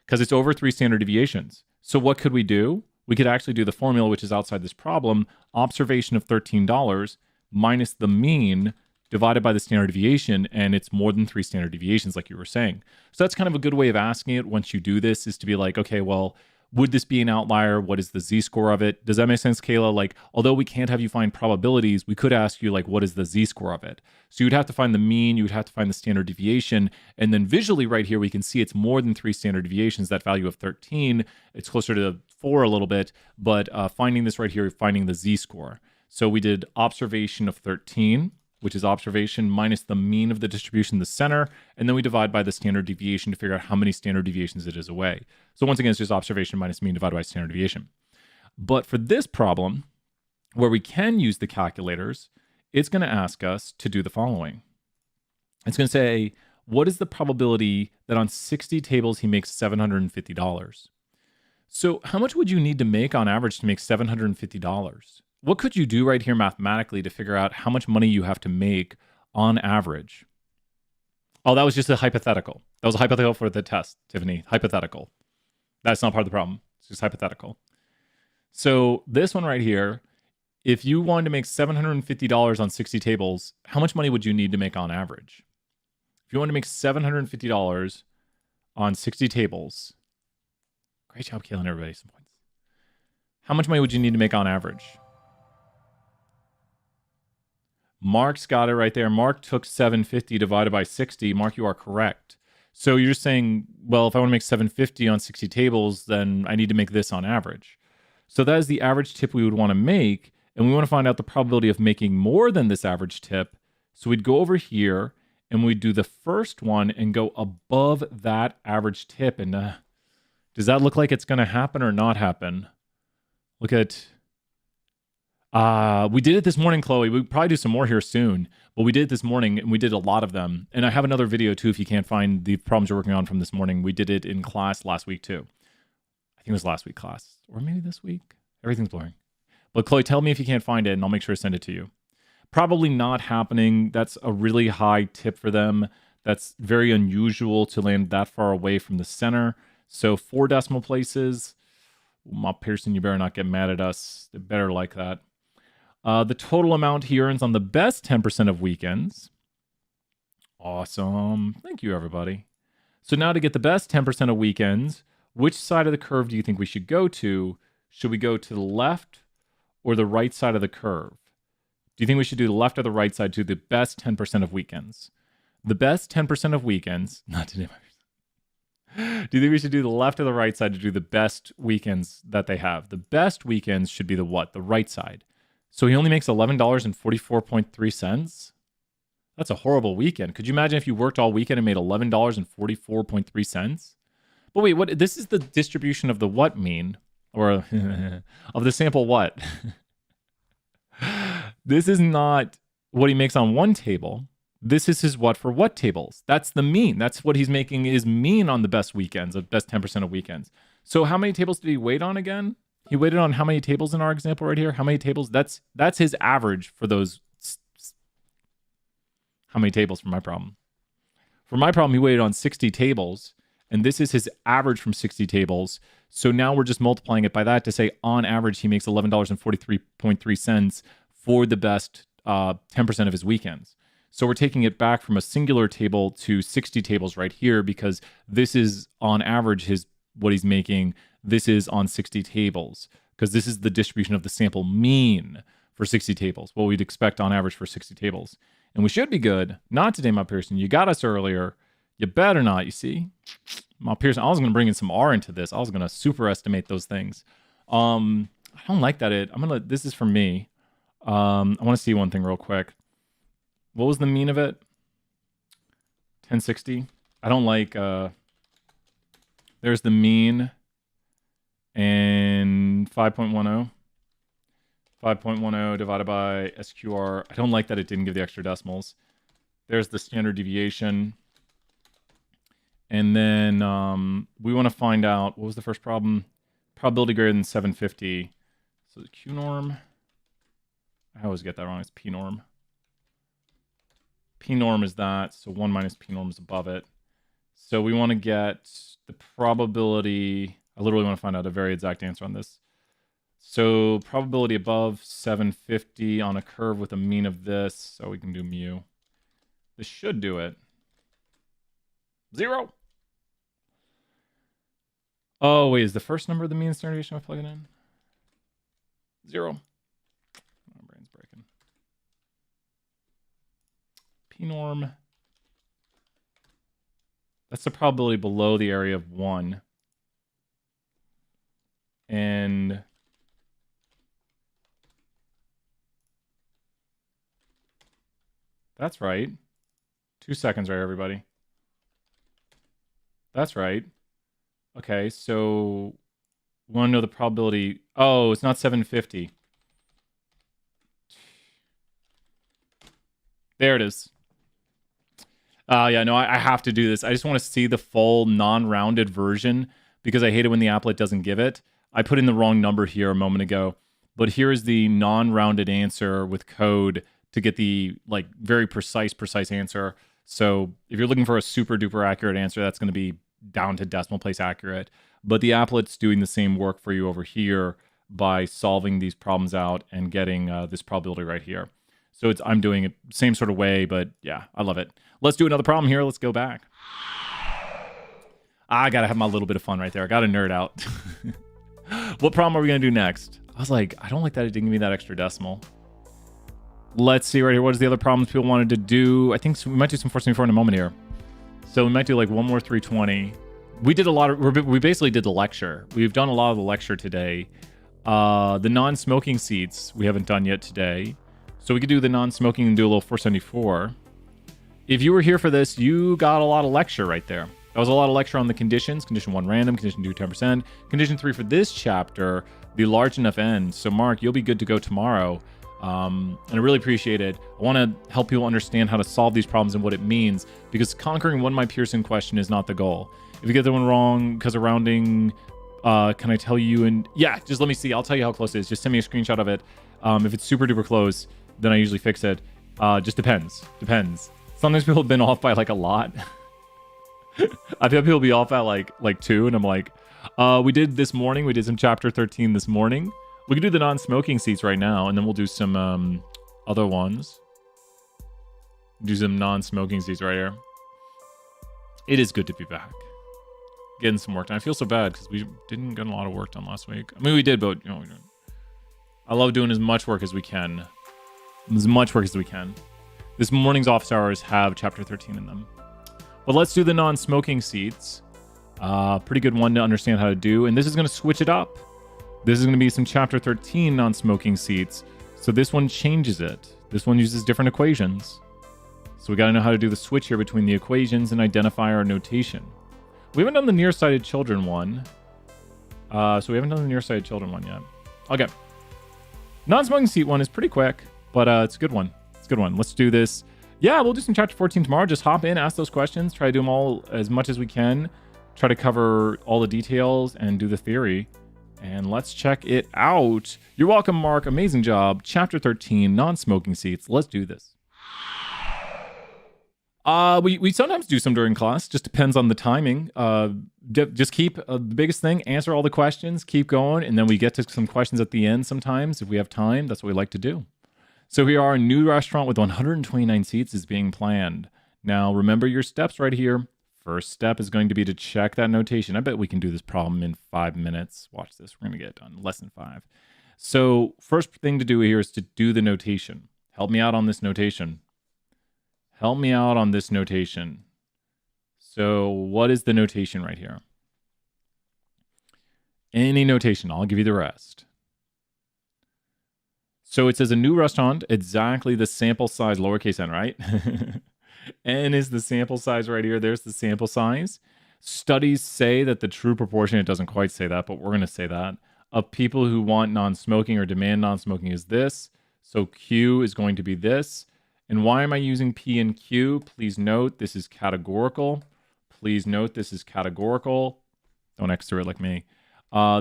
Because it's over 3 standard deviations. So what could we do? We could actually do the formula, which is outside this problem. Observation of $13 minus the mean divided by the standard deviation, and it's more than 3 standard deviations, like you were saying. So that's kind of a good way of asking it once you do this, is to be like, okay, well, would this be an outlier? What is the z-score of it? Does that make sense, Kayla? Like, although we can't have you find probabilities, we could ask you, like, what is the z-score of it? So you'd have to find the mean, you would have to find the standard deviation, and then visually right here, we can see it's more than 3 standard deviations, that value of 13. It's closer to 4 a little bit, but finding this right here, finding the z-score. So we did observation of 13, which is observation minus the mean of the distribution in the center, and then we divide by the standard deviation to figure out how many standard deviations it is away. So once again, it's just observation minus mean divided by standard deviation. But for this problem, where we can use the calculators, it's going to ask us to do the following. It's going to say, what is the probability that on 60 tables he makes $750? So how much would you need to make on average to make $750? What could you do right here mathematically to figure out how much money you have to make on average? Oh, that was just a hypothetical. That was a hypothetical for the test, Tiffany. Hypothetical. That's not part of the problem. It's just hypothetical. So this one right here, if you wanted to make $750 on 60 tables, how much money would you need to make on average? If you wanted to make $750 on 60 tables, great job, killing everybody some points. How much money would you need to make on average? Mark's got it right there. Mark took 750 divided by 60. Mark, you are correct. So you're saying, well, if I want to make 750 on 60 tables, then I need to make this on average. So that is the average tip we would want to make. And we want to find out the probability of making more than this average tip. So we'd go over here and we'd do the first one and go above that average tip. And does that look like it's going to happen or not happen? Look at... we did it this morning, Chloe. We'll probably do some more here soon, but we did it this morning and we did a lot of them. And I have another video too, if you can't find the problems you're working on from this morning. We did it in class last week too. I think it was last week class, or maybe this week. Everything's blurring. But Chloe, tell me if you can't find it and I'll make sure to send it to you. Probably not happening. That's a really high tip for them. That's very unusual to land that far away from the center. So 4 decimal places. Ma Pearson, you better not get mad at us. They better like that. The total amount he earns on the best 10% of weekends. Awesome. Thank you, everybody. So now to get the best 10% of weekends, which side of the curve do you think we should go to? Should we go to the left or the right side of the curve? Do you think we should do the left or the right side to the best 10% of weekends? The best 10% of weekends, not today. Do you think we should do the left or the right side to do the best weekends that they have? The best weekends should be the what? The right side. So he only makes $11.44.3. That's a horrible weekend. Could you imagine if you worked all weekend and made $11.44.3? But wait, what? This is the distribution of the what mean? Or of the sample what? This is not what he makes on one table. This is his what for what tables. That's the mean. That's what he's making is mean on the best weekends, the best 10% of weekends. So how many tables did he wait on again? He waited on how many tables in our example right here? How many tables? That's his average for those. How many tables for my problem? For my problem, he waited on 60 tables, and this is his average from 60 tables. So now we're just multiplying it by that to say on average, he makes $11.43.3 for the best 10% of his weekends. So we're taking it back from a singular table to 60 tables right here, because this is on average what he's making. This is on 60 tables, because this is the distribution of the sample mean for 60 tables, what we'd expect on average for 60 tables. And we should be good. Not today, my Pearson. You got us earlier. You better not, you see? My Pearson, I was going to bring in some R into this. I was going to super estimate those things. I don't like that. This is for me. I want to see one thing real quick. What was the mean of it? 1060. I don't like, there's the mean and 5.10. 5.10 divided by SQR. I don't like that it didn't give the extra decimals. There's the standard deviation. And then we want to find out, what was the first problem? Probability greater than 750. So the Q norm, I always get that wrong. It's P norm. P norm is that, so 1 minus P norm is above it. So we want to get the probability. I literally want to find out a very exact answer on this. So probability above 750 on a curve with a mean of this, so we can do mu. This should do it. 0. Oh, wait, is the first number the mean standard deviation I plug it in? 0. My brain's breaking. P norm. That's the probability below the area of 1. And that's right. 2 seconds, right, everybody? That's right. Okay, so we want to know the probability. Oh, it's not 750. There it is. Yeah, no, I have to do this. I just want to see the full non-rounded version because I hate it when the applet doesn't give it. I put in the wrong number here a moment ago, but here is the non-rounded answer with code to get the very precise answer. So if you're looking for a super duper accurate answer, that's going to be down to decimal place accurate. But the applet's doing the same work for you over here by solving these problems out and getting this probability right here. So I'm doing it same sort of way, but yeah, I love it. Let's do another problem here. Let's go back. I got to have my little bit of fun right there. I got to nerd out. What problem are we going to do next? I was like, I don't like that it didn't give me that extra decimal. Let's see right here. What is the other problems people wanted to do? I think we might do some 474 in a moment here. So we might do like one more 320. We did a lot of, we basically did the lecture. We've done a lot of the lecture today. The non-smoking seats we haven't done yet today. So we could do the non-smoking and do a little 474. If you were here for this, you got a lot of lecture right there. That was a lot of lecture on the conditions. Condition 1 random, condition 2 10%. Condition 3 for this chapter, the large enough end. So Mark, you'll be good to go tomorrow. And I really appreciate it. I want to help people understand how to solve these problems and what it means, because conquering one my Pearson question is not the goal. If you get the one wrong because of rounding, can I tell you? And yeah, just let me see. I'll tell you how close it is. Just send me a screenshot of it. If it's super duper close, then I usually fix it. Just depends. Sometimes people have been off by like a lot. I've had people be off at like 2, and I'm like, we did this morning. We did some chapter 13 this morning. We can do the non-smoking seats right now, and then we'll do some other ones. Do some non-smoking seats right here. It is good to be back. Getting some work done. I feel so bad because we didn't get a lot of work done last week. I mean, we did, but I love doing as much work as we can. As much work as we can. This morning's office hours have chapter 13 in them. But let's do the non-smoking seats. Pretty good one to understand how to do. And this is going to switch it up. This is going to be some chapter 13 non-smoking seats. So this one changes it. This one uses different equations. So we got to know how to do the switch here between the equations and identify our notation. We haven't done the nearsighted children one. So we haven't done the nearsighted children one yet. Okay. Non-smoking seat one is pretty quick, but it's a good one. It's a good one. Let's do this. Yeah, we'll do some chapter 14 tomorrow. Just hop in, ask those questions, try to do them all as much as we can. Try to cover all the details and do the theory. And let's check it out. You're welcome, Mark. Amazing job. Chapter 13, non-smoking seats. Let's do this. We sometimes do some during class. Just depends on the timing. Just keep the biggest thing, answer all the questions, keep going, and then we get to some questions at the end sometimes if we have time. That's what we like to do. So here are a new restaurant with 129 seats is being planned. Now, remember your steps right here. First step is going to be to check that notation. I bet we can do this problem in 5 minutes. Watch this. We're going to get it done. Less than 5. So first thing to do here is to do the notation. Help me out on this notation. Help me out on this notation. So what is the notation right here? Any notation. I'll give you the rest. So it says a new restaurant, exactly the sample size, lowercase n, right? N is the sample size right here. There's the sample size. Studies say that the true proportion, it doesn't quite say that, but we're going to say that, of people who want non-smoking or demand non-smoking is this. So Q is going to be this. And why am I using P and Q? Please note this is categorical. Please note this is categorical. Don't X through it like me.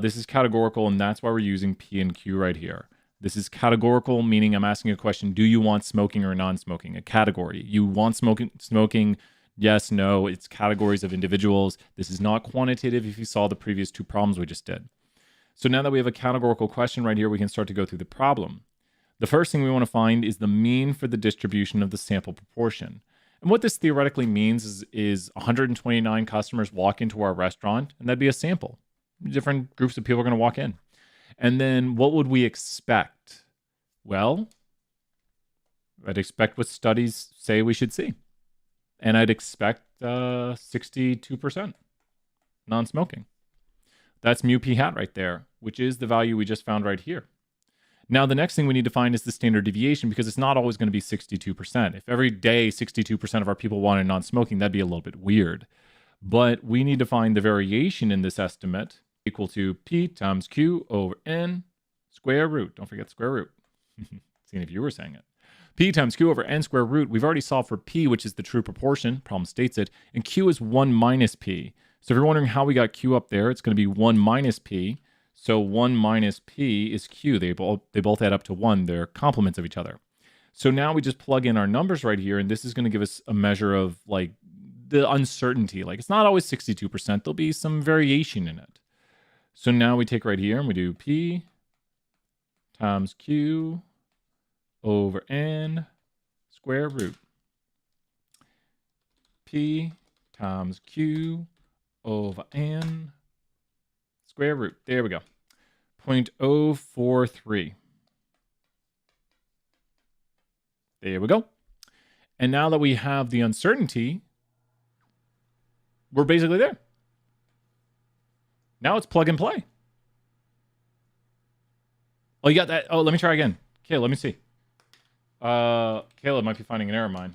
This is categorical, and that's why we're using P and Q right here. This is categorical, meaning I'm asking a question, do you want smoking or non-smoking? A category. You want smoking, yes, no. It's categories of individuals. This is not quantitative if you saw the previous 2 problems we just did. So now that we have a categorical question right here, we can start to go through the problem. The first thing we want to find is the mean for the distribution of the sample proportion. And what this theoretically means is 129 customers walk into our restaurant, and that'd be a sample. Different groups of people are going to walk in. And then what would we expect? Well, I'd expect what studies say we should see. And I'd expect 62% non-smoking. That's mu p hat right there, which is the value we just found right here. Now, the next thing we need to find is the standard deviation, because it's not always going to be 62%. If every day 62% of our people wanted non-smoking, that'd be a little bit weird. But we need to find the variation in this estimate equal to P times Q over N square root. Don't forget square root. Seeing if you were saying it. P times Q over N square root. We've already solved for P, which is the true proportion. Problem states it. And Q is 1 minus P. So if you're wondering how we got Q up there, it's going to be 1 minus P. So 1 minus P is Q. They both add up to 1. They're complements of each other. So now we just plug in our numbers right here, and this is going to give us a measure of like the uncertainty. Like it's not always 62%. There'll be some variation in it. So now we take right here and we do P times Q over N square root. P times Q over N square root. There we go. 0.043. There we go. And now that we have the uncertainty, we're basically there. Now it's plug and play. Oh, you got that? Oh, let me try again. Okay, let me see. Caleb might be finding an error of mine.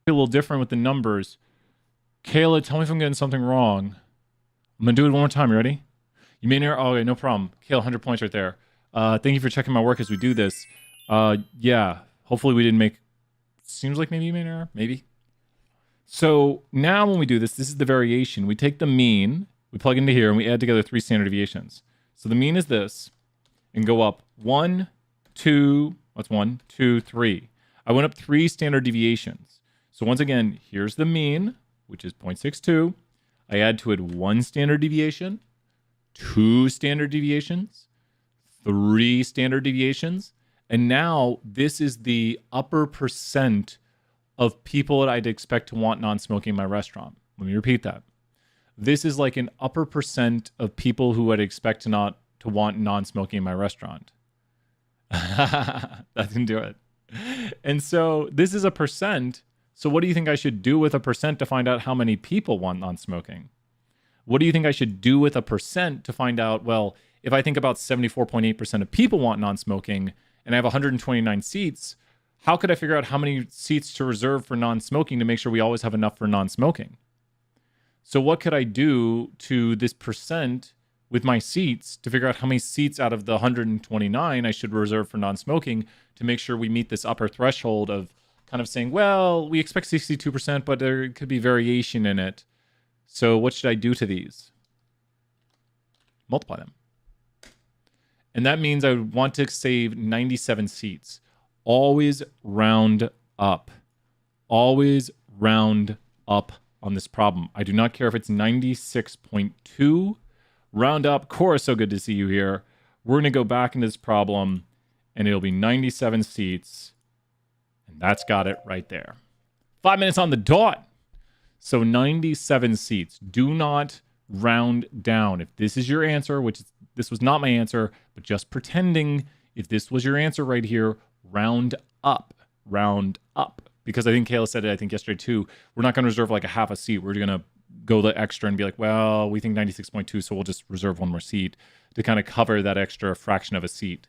A little different with the numbers. Kayla, tell me if I'm getting something wrong. I'm going to do it one more time. You ready? You made an error? Oh, okay, no problem. Kayla, 100 points right there. Thank you for checking my work as we do this. Yeah, hopefully we didn't make... Seems like maybe you made an error. Maybe. So now when we do this, this is the variation. We take the mean, we plug into here, and we add together 3 standard deviations. So the mean is this, and go up 1, 2, what's 1, 2, 3. I went up 3 standard deviations. So once again, here's the mean, which is 0.62. I add to it 1 standard deviation, 2 standard deviations, 3 standard deviations, and now this is the upper percent of people that I'd expect to want non-smoking in my restaurant. Let me repeat that. This is like an upper percent of people who I'd expect to want non-smoking in my restaurant. That didn't do it. And so this is a percent. So what do you think I should do with a percent to find out how many people want non-smoking? What do you think I should do with a percent to find out, well, if I think about 74.8% of people want non-smoking and I have 129 seats, how could I figure out how many seats to reserve for non-smoking to make sure we always have enough for non-smoking? So what could I do to this percent with my seats to figure out how many seats out of the 129 I should reserve for non-smoking to make sure we meet this upper threshold of kind of saying, well, we expect 62%, but there could be variation in it. So what should I do to these? Multiply them. And that means I would want to save 97 seats. Always round up. Always round up on this problem. I do not care if it's 96.2. Round up. Cora, so good to see you here. We're going to go back into this problem, and it'll be 97 seats. And that's got it right there. 5 minutes on the dot. So 97 seats. Do not round down. If this is your answer, which this was not my answer, but just pretending if this was your answer right here, round up. Round up. Because I think Kayla said it, I think yesterday too, we're not going to reserve like a half a seat. We're going to go the extra and be like, well, we think 96.2, so we'll just reserve one more seat to kind of cover that extra fraction of a seat.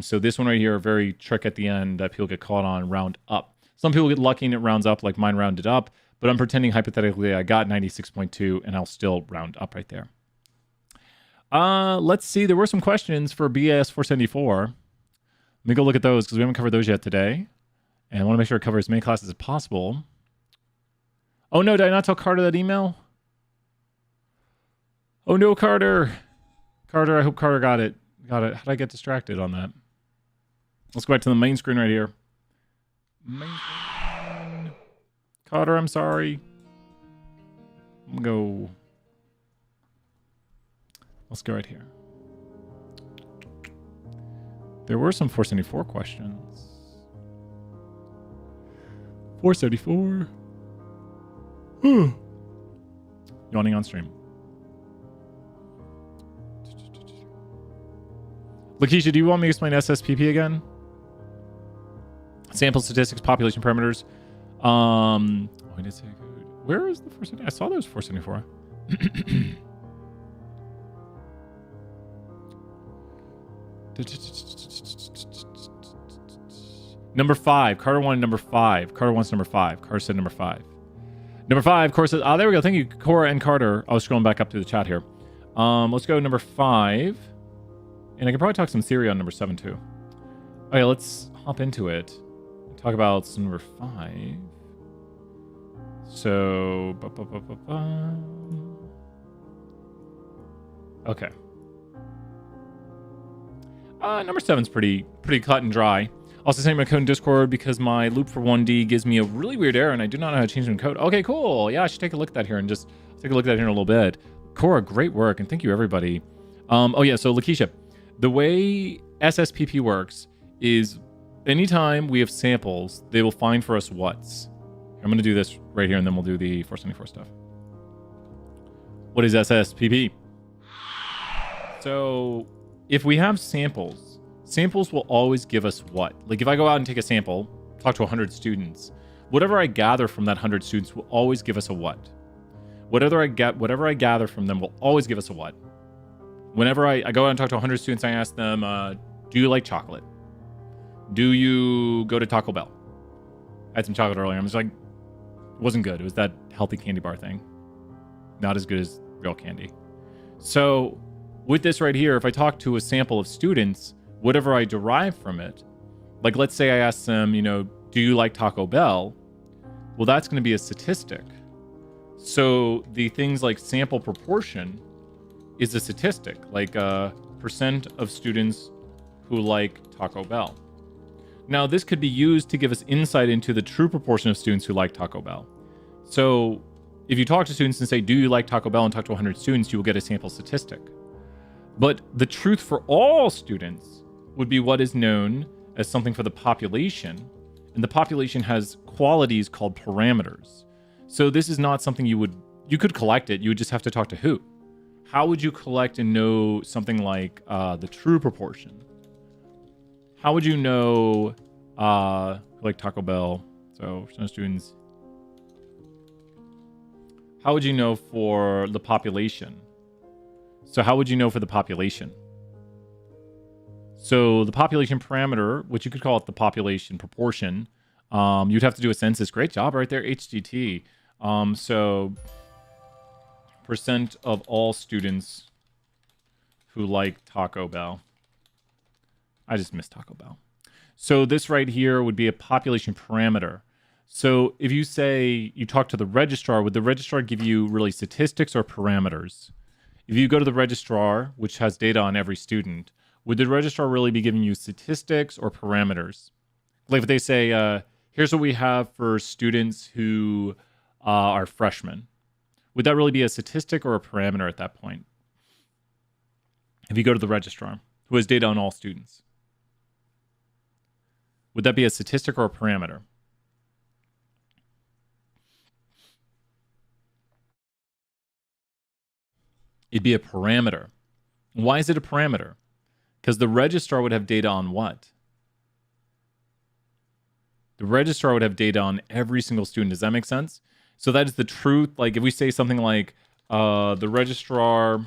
So this one right here, very trick at the end that people get caught on, round up. Some people get lucky and it rounds up, like mine rounded up, but I'm pretending hypothetically I got 96.2 and I'll still round up right there. Let's see. There were some questions for BAS 474. Let me go look at those because we haven't covered those yet today. And I want to make sure I cover as many classes as possible. Oh no, did I not tell Carter that email? Oh no, Carter. Carter, I hope Carter got it. Got it. How did I get distracted on that? Let's go back to the main screen right here. Main screen. Carter, I'm sorry. I'm gonna go. Let's go right here. There were some 474 questions. 474. Yawning on stream. Lakeisha, do you want me to explain SSPP again? Sample statistics, population parameters. Oh, I did say good. Where is the 474? I saw there was 474. Number 5. Carter wanted number 5. Carter wants number 5. Carter said number 5. Number 5, Cora says, there we go. Thank you, Cora and Carter. I was scrolling back up to the chat here. Let's go number 5. And I can probably talk some theory on number 7 too. Okay, let's hop into it. Talk about some number 5. So, okay. Number 7's pretty cut and dry. Also sending my code in Discord because my loop for 1D gives me a really weird error and I do not know how to change my code. Okay, cool. Yeah, I should take a look at that here and just take a look at that here in a little bit. Cora, great work, and thank you, everybody. Oh, yeah, so Lakeisha, the way SSPP works is anytime we have samples, they will find for us what's. I'm going to do this right here, and then we'll do the 474 stuff. What is SSPP? So if we have samples, samples will always give us what? Like if I go out and take a sample, talk to 100 students, whatever I gather from that 100 students will always give us a what. Whatever I gather from them will always give us a what. Whenever I go out and talk to 100 students, I ask them, do you like chocolate? Do you go to Taco Bell? I had some chocolate earlier. I was like, it wasn't good. It was that healthy candy bar thing. Not as good as real candy. So with this right here, if I talk to a sample of students, whatever I derive from it, like let's say I ask them, do you like Taco Bell? Well, that's going to be a statistic. So the things like sample proportion is a statistic, like percent of students who like Taco Bell. Now, this could be used to give us insight into the true proportion of students who like Taco Bell. So if you talk to students and say, do you like Taco Bell, and talk to 100 students, you will get a sample statistic. But the truth for all students would be what is known as something for the population. And the population has qualities called parameters. So this is not something you could collect it. You would just have to talk to who? How would you collect and know something like the true proportion? How would you know like Taco Bell? So for some students, how would you know for the population? So how would you know for the population? So the population parameter, which you could call it the population proportion, you'd have to do a census. Great job right there, HGT. So percent of all students who like Taco Bell. I just missed Taco Bell. So this right here would be a population parameter. So if you say you talk to the registrar, would the registrar give you really statistics or parameters? If you go to the registrar, which has data on every student, would the registrar really be giving you statistics or parameters? Like if they say, here's what we have for students who are freshmen. Would that really be a statistic or a parameter at that point? If you go to the registrar, who has data on all students. Would that be a statistic or a parameter? It'd be a parameter. Why is it a parameter? Because the registrar would have data on what? The registrar would have data on every single student. Does that make sense? So that is the truth. Like if we say something like the registrar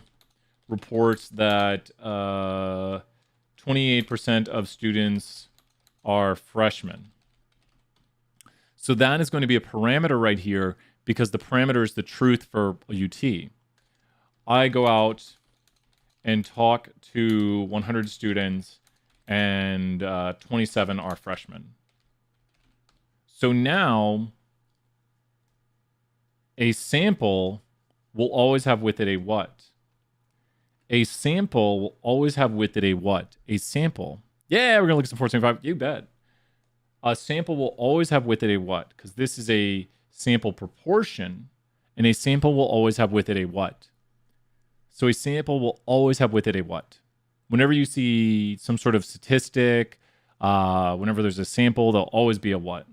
reports that 28% of students are freshmen. So that is going to be a parameter right here because the parameter is the truth for a UT. I go out and talk to 100 students and 27 are freshmen. So now a sample will always have with it a what? A sample will always have with it a what? A sample. Yeah, we're going to look at some 475. You bet. A sample will always have with it a what? Because this is a sample proportion, and a sample will always have with it a what? So a sample will always have with it a what? Whenever you see some sort of statistic, whenever there's a sample, there'll always be a what?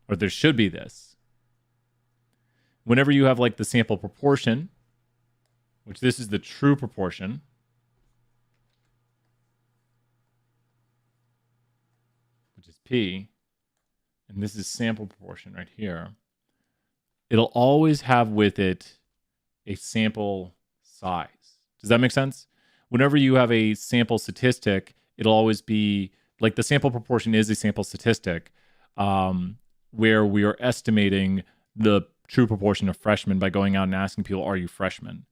Or there should be this. Whenever you have like the sample proportion, which this is the true proportion, which is P, and this is sample proportion right here, it'll always have with it a sample size. Does that make sense? Whenever you have a sample statistic, it'll always be like the sample proportion is a sample statistic where we are estimating the true proportion of freshmen by going out and asking people, are you freshmen?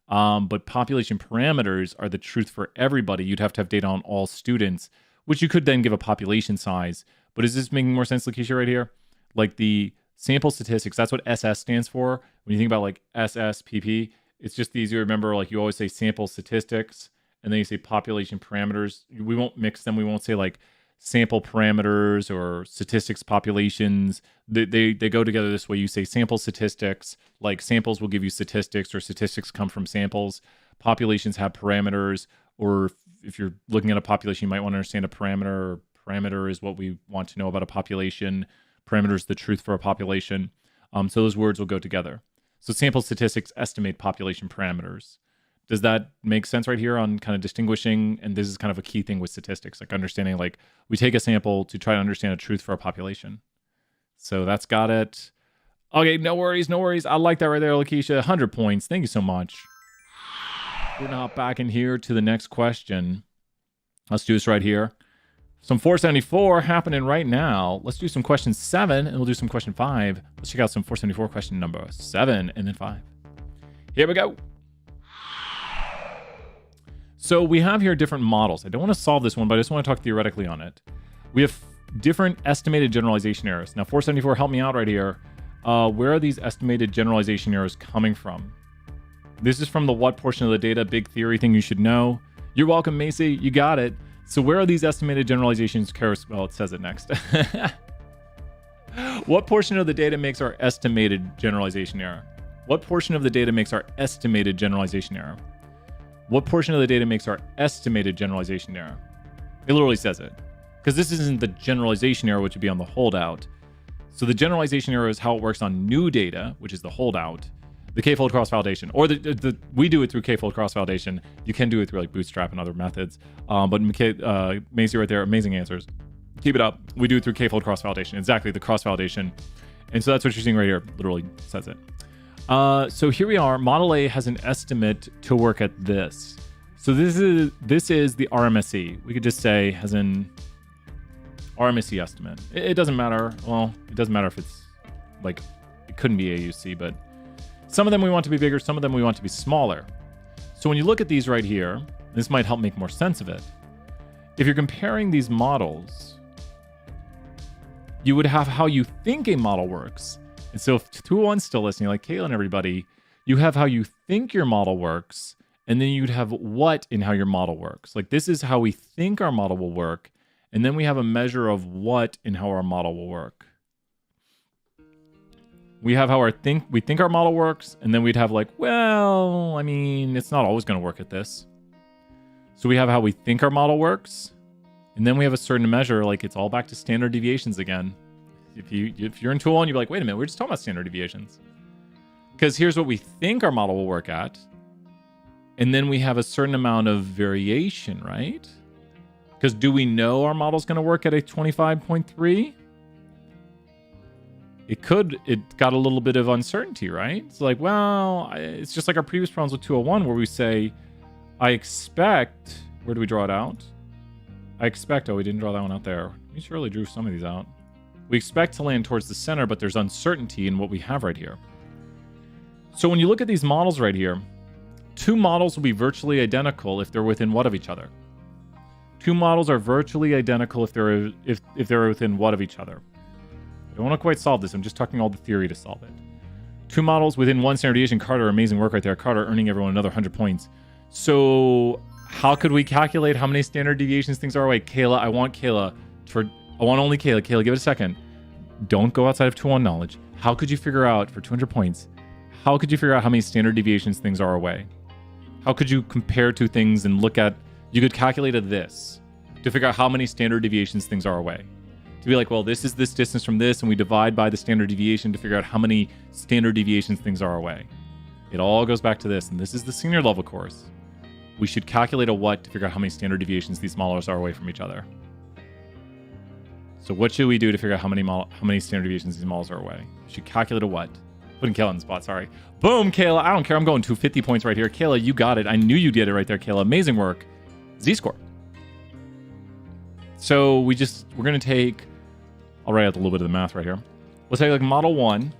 But population parameters are the truth for everybody. You'd have to have data on all students, which you could then give a population size. But is this making more sense, Lakeisha, right here? Like the sample statistics, that's what SS stands for. When you think about like SSPP, it's just easy to remember, like you always say sample statistics, and then you say population parameters. We won't mix them. We won't say like sample parameters or statistics populations. They go together this way. You say sample statistics, like samples will give you statistics or statistics come from samples. Populations have parameters, or if you're looking at a population, you might want to understand a parameter. Parameter is what we want to know about a population. Parameter is the truth for a population. So those words will go together. So sample statistics estimate population parameters. Does that make sense right here on kind of distinguishing? And this is kind of a key thing with statistics, like understanding, like we take a sample to try to understand a truth for a population. So that's got it. Okay, no worries, no worries. I like that right there, Lakeisha. 100 points. Thank you so much. We're now back in here to the next question. Let's do this right here. Some 474 happening right now. Let's do some question 7, and we'll do some question 5. Let's check out some 474 question number 7 and then 5. Here we go. So we have here different models. I don't want to solve this one, but I just want to talk theoretically on it. We have different estimated generalization errors. Now, 474, help me out right here. Where are these estimated generalization errors coming from? This is from the what portion of the data, big theory thing you should know. You're welcome, Macy. You got it. So where are these estimated generalizations? Well, it says it next. What portion of the data makes our estimated generalization error? What portion of the data makes our estimated generalization error? What portion of the data makes our estimated generalization error? It literally says it. Because this isn't the generalization error, which would be on the holdout. So the generalization error is how it works on new data, which is the holdout. The k-fold cross-validation, or we do it through k-fold cross-validation. You can do it through like Bootstrap and other methods. But Macy right there, amazing answers. Keep it up. We do it through k-fold cross-validation. Exactly, the cross-validation. And so that's what you're seeing right here. Literally says it. So here we are. Model A has an estimate to work at this. So this is the RMSE. We could just say has an RMSE estimate. It doesn't matter. Well, it doesn't matter if it's like, it couldn't be AUC, but some of them we want to be bigger, some of them we want to be smaller. So when you look at these right here, this might help make more sense of it. If you're comparing these models, you would have how you think a model works. And so if 201's still listening, like Kayla and everybody, you have how you think your model works, and then you'd have what in how your model works. Like this is how we think our model will work, and then we have a measure of what in how our model will work. We have how we think our model works, and then we'd have like, well, I mean, it's not always going to work at this. So we have how we think our model works, and then we have a certain measure, like it's all back to standard deviations again. If you're in tool 1, you're like, wait a minute, we're just talking about standard deviations. Because here's what we think our model will work at. And then we have a certain amount of variation, right? Because do we know our model's going to work at a 25.3? It got a little bit of uncertainty, right? It's like, well, it's just like our previous problems with 201 where we say, I expect, where do we draw it out? I expect, oh, we didn't draw that one out there. We surely drew some of these out. We expect to land towards the center, but there's uncertainty in what we have right here. So when you look at these models right here, 2 models will be virtually identical if they're within what of each other? 2 models are virtually identical if they're within what of each other? I don't want to quite solve this. I'm just talking all the theory to solve it. 2 models within 1 standard deviation. Carter, amazing work right there. Carter earning everyone another 100 points. So how could we calculate how many standard deviations things are away? Kayla, I want only Kayla. Kayla, give it a second. Don't go outside of 2-1 knowledge. How could you figure out, for 200 points, how could you figure out how many standard deviations things are away? How could you compare 2 things and look at, you could calculate this to figure out how many standard deviations things are away. To be like, well, this is this distance from this, and we divide by the standard deviation to figure out how many standard deviations things are away. It all goes back to this, and this is the senior level course. We should calculate a what to figure out how many standard deviations these models are away from each other. So what should we do to figure out how many standard deviations these models are away? We should calculate a what? Putting Kayla in the spot, sorry. Boom, Kayla, I don't care. I'm going 250 points right here. Kayla, you got it. I knew you did it right there, Kayla. Amazing work. Z-score. So we're going to take, I'll write out a little bit of the math right here. Let's take like model 1.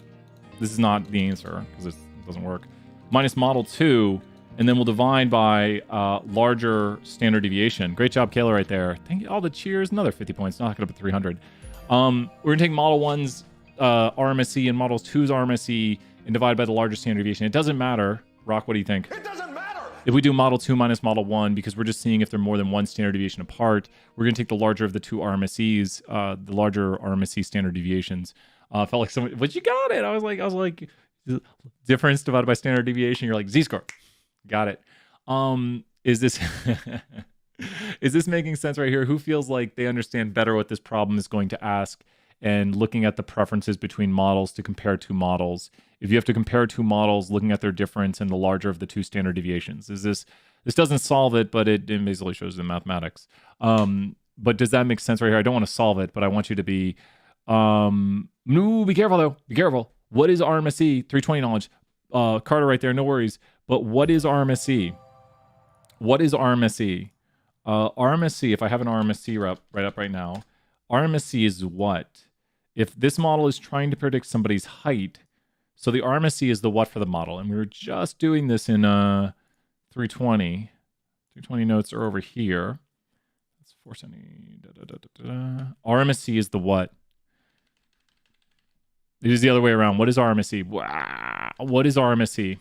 This is not the answer because it doesn't work. Minus model 2, and then we'll divide by larger standard deviation. Great job, Kayla, right there. Thank you. All the cheers. Another 50 points. Knock it up at 300. We're going to take model 1's RMSE and model 2's RMSE and divide by the larger standard deviation. It doesn't matter. Rock, what do you think? It doesn't matter. If we do model 2 minus model 1, because we're just seeing if they're more than 1 standard deviation apart, we're going to take the larger of the 2 RMSEs, the larger RMSE standard deviations. Felt like someone, but you got it. I was like, difference divided by standard deviation. You're like, Z-score. Got it. Is this is this making sense right here? Who feels like they understand better what this problem is going to ask, and looking at the preferences between models to compare 2 models? If you have to compare 2 models, looking at their difference and the larger of the 2 standard deviations, this doesn't solve it, but it basically shows the mathematics. But does that make sense right here? I don't want to solve it, but I want you to be no, be careful though. Be careful. What is RMSE? 320 knowledge. Carter right there, no worries. But what is RMSE? What is RMSE? RMSE, if I have an RMSE right up right now, RMSE is what? If this model is trying to predict somebody's height, so the RMSE is the what for the model. And we were just doing this in 320. 320 notes are over here. That's 470. RMSE is the what? It is the other way around. What is RMSE? Wow. What is RMSE?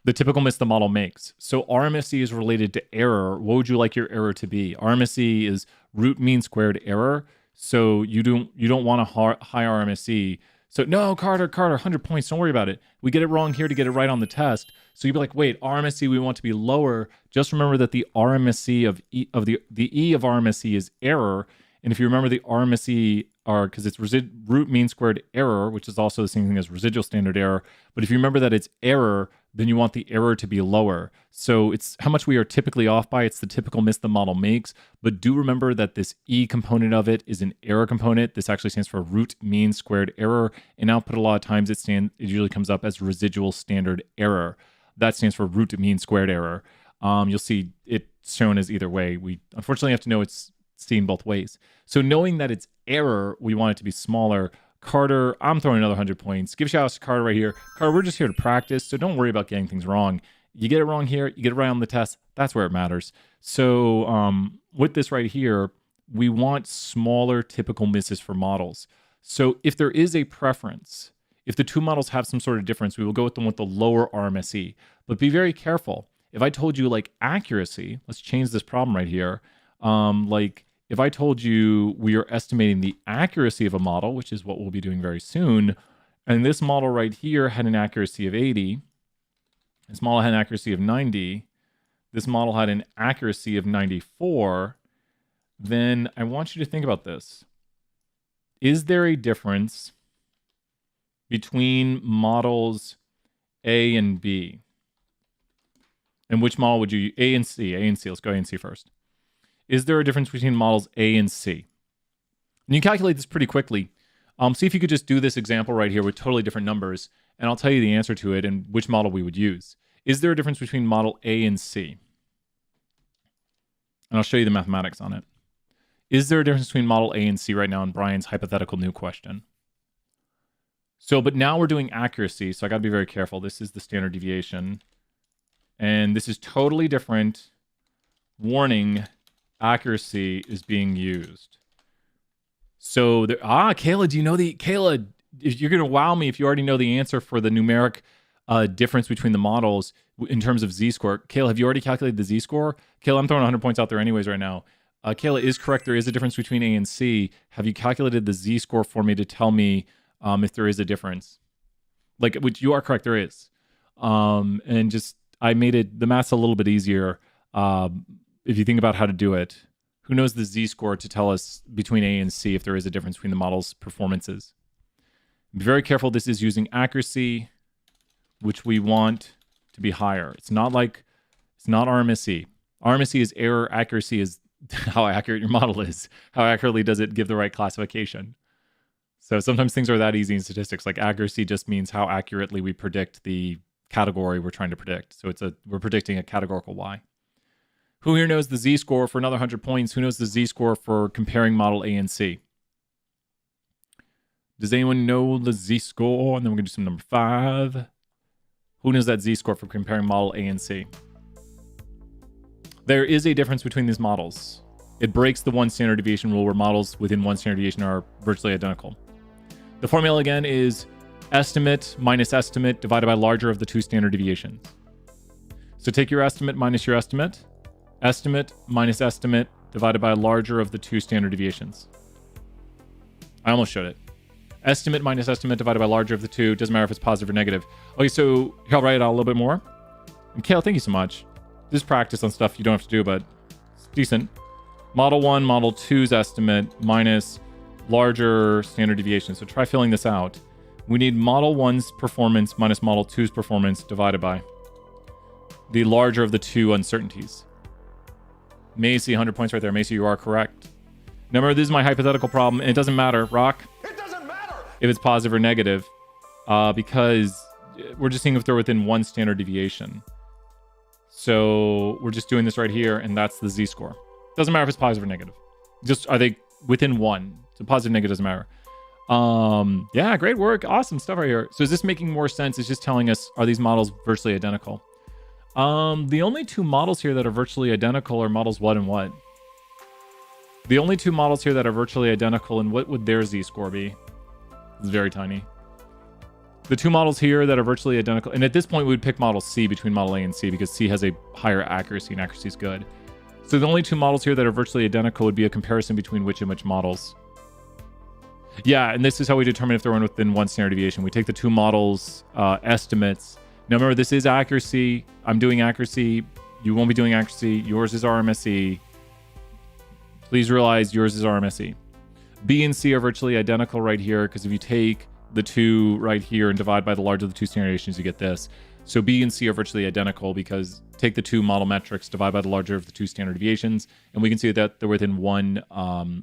The typical miss the model makes. So RMSE is related to error. What would you like your error to be? RMSE is root mean squared error. So you don't want a high RMSE. So no, Carter, 100 points. Don't worry about it. We get it wrong here to get it right on the test. So you'd be like, wait, RMSE we want to be lower. Just remember that the RMSE of E of the E of RMSE is error. And if you remember the RMSE are, because it's root mean squared error, which is also the same thing as residual standard error. But if you remember that it's error, then you want the error to be lower. So it's how much we are typically off by. It's the typical miss the model makes. But do remember that this E component of it is an error component. This actually stands for root mean squared error. In output, a lot of times it usually comes up as residual standard error. That stands for root mean squared error. You'll see it shown as either way. We unfortunately have to know it's seen both ways. So knowing that it's error, we want it to be smaller. Carter, I'm throwing another 100 points. Give shout outs to Carter right here. Carter, we're just here to practice, so don't worry about getting things wrong. You get it wrong here, you get it right on the test. That's where it matters. So with this right here, we want smaller typical misses for models. So if there is a preference, if the 2 models have some sort of difference, we will go with them with the lower RMSE. But be very careful. If I told you like accuracy, let's change this problem right here. Like if I told you we are estimating the accuracy of a model, which is what we'll be doing very soon, and this model right here had an accuracy of 80, this model had an accuracy of 90, this model had an accuracy of 94, then I want you to think about this. Is there a difference between models A and B? And which model would you, A and C? A and C, let's go A and C first. Is there a difference between models A and C? And you calculate this pretty quickly. See if you could just do this example right here with totally different numbers, and I'll tell you the answer to it and which model we would use. Is there a difference between model A and C? And I'll show you the mathematics on it. Is there a difference between model A and C right now in Brian's hypothetical new question? So, but now we're doing accuracy, so I got to be very careful. This is the standard deviation. And this is totally different. Warning, accuracy is being used. So, Kayla, do you know Kayla, you're going to wow me if you already know the answer for the numeric difference between the models in terms of z-score. Kayla, have you already calculated the z-score? Kayla, I'm throwing 100 points out there anyways right now. Kayla is correct. There is a difference between A and C. Have you calculated the z-score for me to tell me if there is a difference? Like, which you are correct, there is. And just, I made it, the math's a little bit easier if you think about how to do it. Who knows the z-score to tell us between A and C if there is a difference between the model's performances? Be very careful. This is using accuracy, which we want to be higher. It's not RMSE. RMSE is error. Accuracy is how accurate your model is. How accurately does it give the right classification? So sometimes things are that easy in statistics. Like accuracy just means how accurately we predict the category we're trying to predict. So we're predicting a categorical Y. Who here knows the z-score for another 100 points? Who knows the z-score for comparing model A and C? Does anyone know the z-score? And then we're going to do some number 5. Who knows that z-score for comparing model A and C? There is a difference between these models. It breaks the one standard deviation rule where models within one standard deviation are virtually identical. The formula again is estimate minus estimate divided by larger of the two standard deviations. So take your estimate minus your estimate. Estimate minus estimate divided by larger of the two standard deviations. I almost showed it. Estimate minus estimate divided by larger of the two. Doesn't matter if it's positive or negative. Okay, so here I'll write it out a little bit more. And Kale, thank you so much. This is practice on stuff you don't have to do, but it's decent. Model 1, Model 2's estimate minus larger standard deviation. So try filling this out. We need Model 1's performance minus Model 2's performance divided by the larger of the two uncertainties. Macy, 100 points right there. Macy, you are correct. Now remember, this is my hypothetical problem, and it doesn't matter, Rock. It doesn't matter if it's positive or negative, because we're just seeing if they're within one standard deviation. So we're just doing this right here, and that's the z-score. Doesn't matter if it's positive or negative. Just are they within one? So positive, negative doesn't matter. Yeah, great work. Awesome stuff right here. So is this making more sense? It's just telling us, are these models virtually identical? The only two models here that are virtually identical are models what and what. The only two models here that are virtually identical, and what would their z-score be? It's very tiny. The two models here that are virtually identical, and at this point we would pick model C between model A and C because C has a higher accuracy and accuracy is good. So the only two models here that are virtually identical would be a comparison between which and which models. Yeah, and this is how we determine if they're within one standard deviation. We take the two models' estimates. Now remember, this is accuracy. I'm doing accuracy. You won't be doing accuracy. Yours is RMSE. Please realize yours is RMSE. B and C are virtually identical right here because if you take the two right here and divide by the larger of the two standard deviations, you get this. So B and C are virtually identical because take the two model metrics, divide by the larger of the two standard deviations, and we can see that they're within one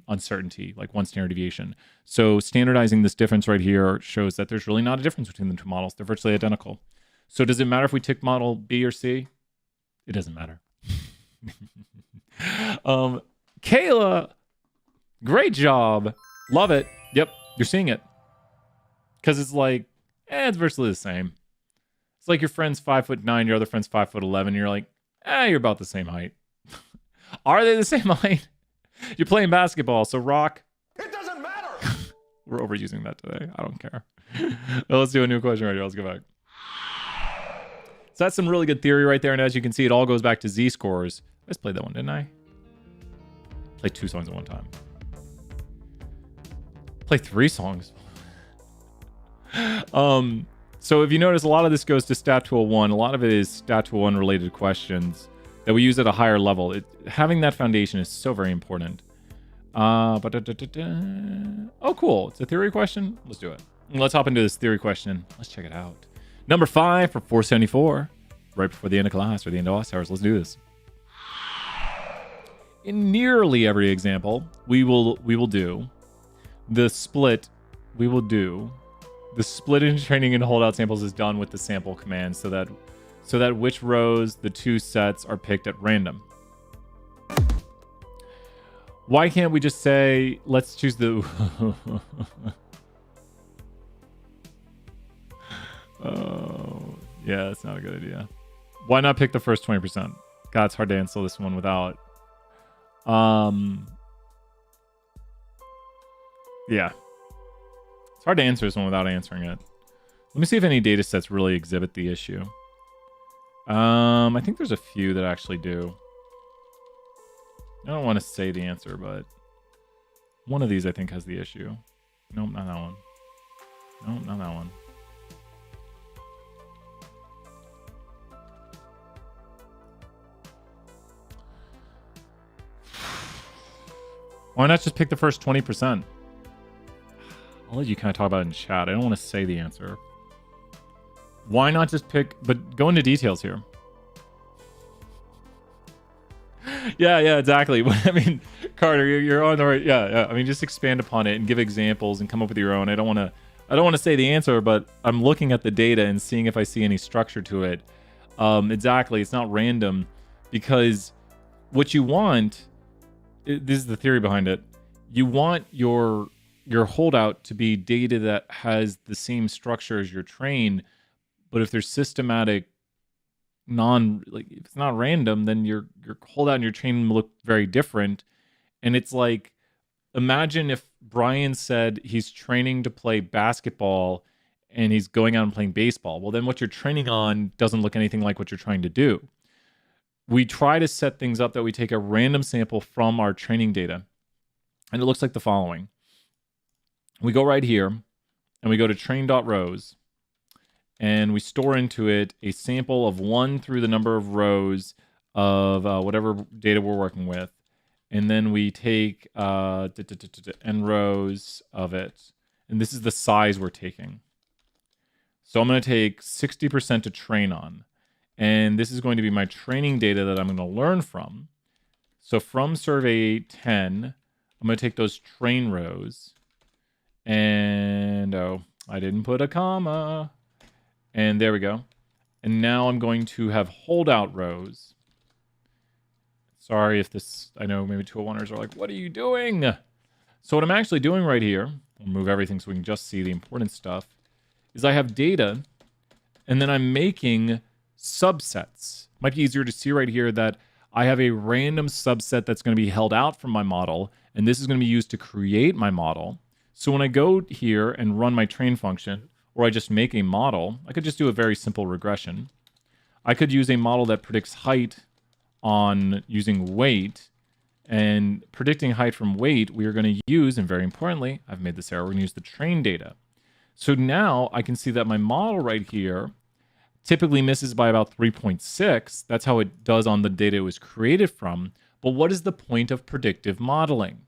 uncertainty, like one standard deviation. So standardizing this difference right here shows that there's really not a difference between the two models. They're virtually identical. So does it matter if we tick model B or C? It doesn't matter. Kayla, great job. Love it. Yep, you're seeing it. Because it's like, it's virtually the same. It's like your friend's 5'9", your other friend's 5'11", and you're like, you're about the same height. Are they the same height? You're playing basketball, so Rock. It doesn't matter. We're overusing that today. I don't care. Well, let's do a new question right here. Let's go back. So that's some really good theory right there. And as you can see, it all goes back to z-scores. I just played that one, didn't I? Played 2 songs at one time. Play 3 songs. So if you notice, a lot of this goes to Stat 201. A lot of it is Stat 201 related questions that we use at a higher level. Having that foundation is so very important. Oh, cool. It's a theory question. Let's do it. Let's hop into this theory question. Let's check it out. Number 5 for 474. Right before the end of class or the end of office hours. Let's do this. In nearly every example, we will do the split. We will do the split in training and holdout samples is done with the sample command, so that which rows the two sets are picked at random. Why can't we just say, let's choose the... Oh, yeah, that's not a good idea. Why not pick the first 20%? God, it's hard to answer this one without... Yeah. It's hard to answer this one without answering it. Let me see if any data sets really exhibit the issue. I think there's a few that actually do. I don't want to say the answer, but one of these I think has the issue. Nope, not that one. Nope, not that one. Why not just pick the first 20%? I'll let you kind of talk about it in chat. I don't want to say the answer. Why not just pick, but go into details here. Yeah, exactly. I mean, Carter, you're on the right. Yeah. I mean, just expand upon it and give examples and come up with your own. I don't want to say the answer, but I'm looking at the data and seeing if I see any structure to it. Exactly. It's not random, because what you want, this is the theory behind it. You want your holdout to be data that has the same structure as your train, but if there's systematic if it's not random, then your holdout and your train look very different. And it's like, imagine if Brian said he's training to play basketball and he's going out and playing baseball. Well, then what you're training on doesn't look anything like what you're trying to do. We try to set things up that we take a random sample from our training data. And it looks like the following. We go right here and we go to train.rows. And we store into it a sample of 1 through the number of rows of whatever data we're working with. And then we take n rows of it. And this is the size we're taking. So I'm going to take 60% to train on. And this is going to be my training data that I'm going to learn from. So from survey 10, I'm going to take those train rows. And, oh, I didn't put a comma. And there we go. And now I'm going to have holdout rows. Sorry if this, I know maybe 201ers are like, what are you doing? So what I'm actually doing right here, I'll move everything so we can just see the important stuff, is I have data, and then I'm making subsets. Might be easier to see right here that I have a random subset that's going to be held out from my model, and this is going to be used to create my model. So when I go here and run my train function, or I just make a model, I could just do a very simple regression. I could use a model that predicts height on using weight, and predicting height from weight, we are going to use, and very importantly, I've made this error, we're going to use the train data. So now I can see that my model right here typically misses by about 3.6. That's how it does on the data it was created from. But what is the point of predictive modeling?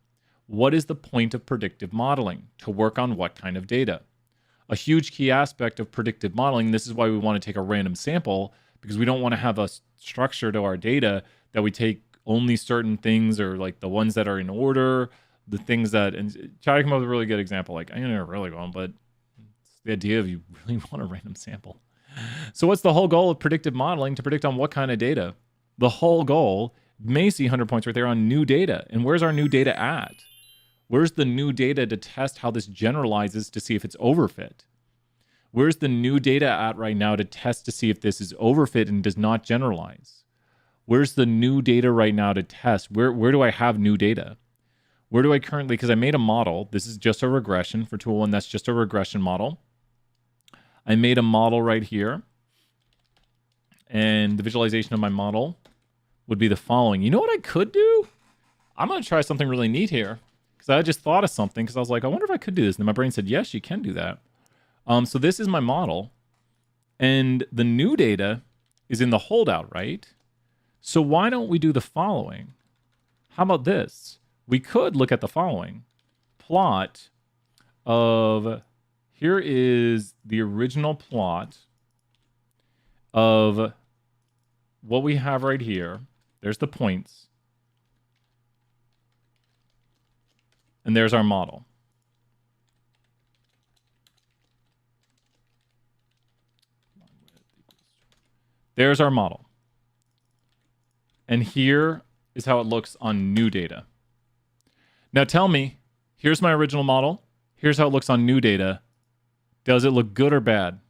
What is the point of predictive modeling? To work on what kind of data? A huge key aspect of predictive modeling, this is why we want to take a random sample, because we don't want to have a structure to our data that we take only certain things, or like the ones that are in order, the things that, and try to come up with a really good example. Like, I never really one, but it's the idea of you really want a random sample. So what's the whole goal of predictive modeling? To predict on what kind of data? The whole goal, may see 100 points right there on new data. And where's our new data at? Where's the new data to test how this generalizes to see if it's overfit? Where's the new data at right now to test to see if this is overfit and does not generalize? Where's the new data right now to test? Where do I have new data? Where do I currently, because I made a model. This is just a regression for 201. That's just a regression model. I made a model right here. And the visualization of my model would be the following. You know what I could do? I'm going to try something really neat here. Because I just thought of something, because I was like, I wonder if I could do this. And then my brain said, yes, you can do that. So this is my model. And the new data is in the holdout, right? So why don't we do the following? How about this? We could look at the following. Plot of, here is the original plot of what we have right here. There's the points. And there's our model. There's our model. And here is how it looks on new data. Now tell me, here's my original model. Here's how it looks on new data. Does it look good or bad?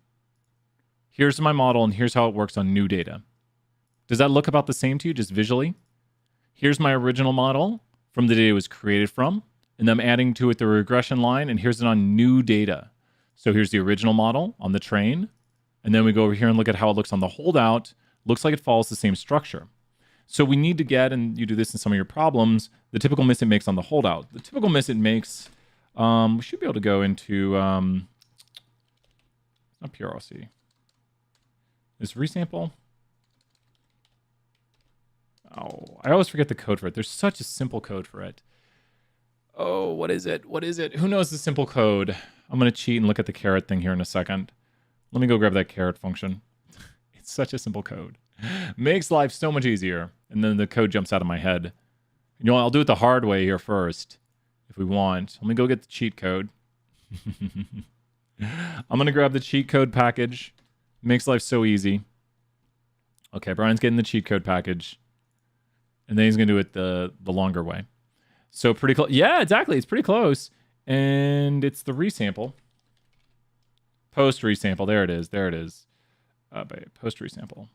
Here's my model, and here's how it works on new data. Does that look about the same to you, just visually? Here's my original model from the data it was created from, and I'm adding to it the regression line, and here's it on new data. So here's the original model on the train, and then we go over here and look at how it looks on the holdout. Looks like it follows the same structure. So we need to get, and you do this in some of your problems, the typical miss it makes on the holdout. The typical miss it makes, we should be able to go into, not PRLC. Is resample? Oh, I always forget the code for it. There's such a simple code for it. Oh, what is it? What is it? Who knows the simple code? I'm going to cheat and look at the caret thing here in a second. Let me go grab that caret function. It's such a simple code. Makes life so much easier. And then the code jumps out of my head. You know, I'll do it the hard way here first, if we want. Let me go get the cheat code. I'm going to grab the cheat code package. Makes life so easy. Okay, Brian's getting the cheat code package. And then he's going to do it the longer way. So pretty close. Yeah, exactly. It's pretty close. And it's the resample. Post resample. There it is. There it is. Post resample.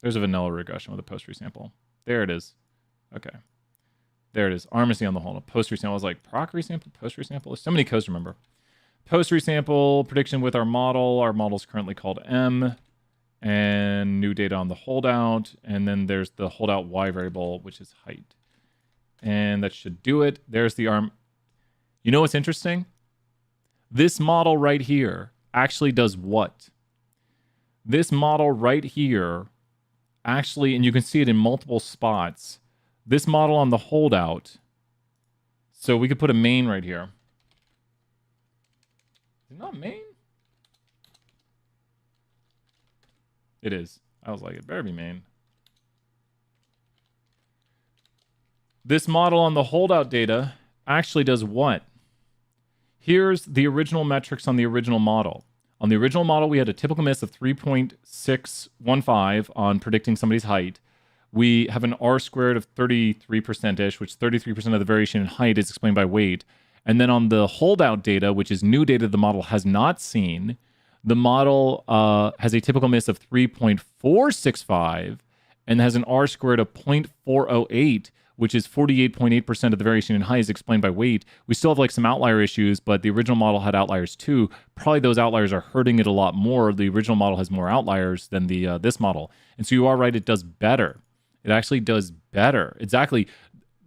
There's a vanilla regression with a post resample. There it is. Okay. There it is. Armacy on the whole. Post resample. I was like, proc resample, post resample. There's so many codes to remember. Post resample, prediction with our model. Our model is currently called M. And new data on the holdout. And then there's the holdout Y variable, which is height. And that should do it. There's the arm. You know what's interesting? This model right here actually does what? This model right here actually, and you can see it in multiple spots, this model on the holdout, so we could put a main right here. Is it not main? It is. I was like, it better be main. This model on the holdout data actually does what? Here's the original metrics on the original model. On the original model, we had a typical miss of 3.615 on predicting somebody's height. We have an R squared of 33%-ish, which 33% of the variation in height is explained by weight. And then on the holdout data, which is new data the model has not seen, the model has a typical miss of 3.465 and has an R squared of 0.408, which is 48.8% of the variation in height is explained by weight. We still have like some outlier issues, but the original model had outliers too. Probably those outliers are hurting it a lot more. The original model has more outliers than the this model. And so you are right, it does better. It actually does better. Exactly.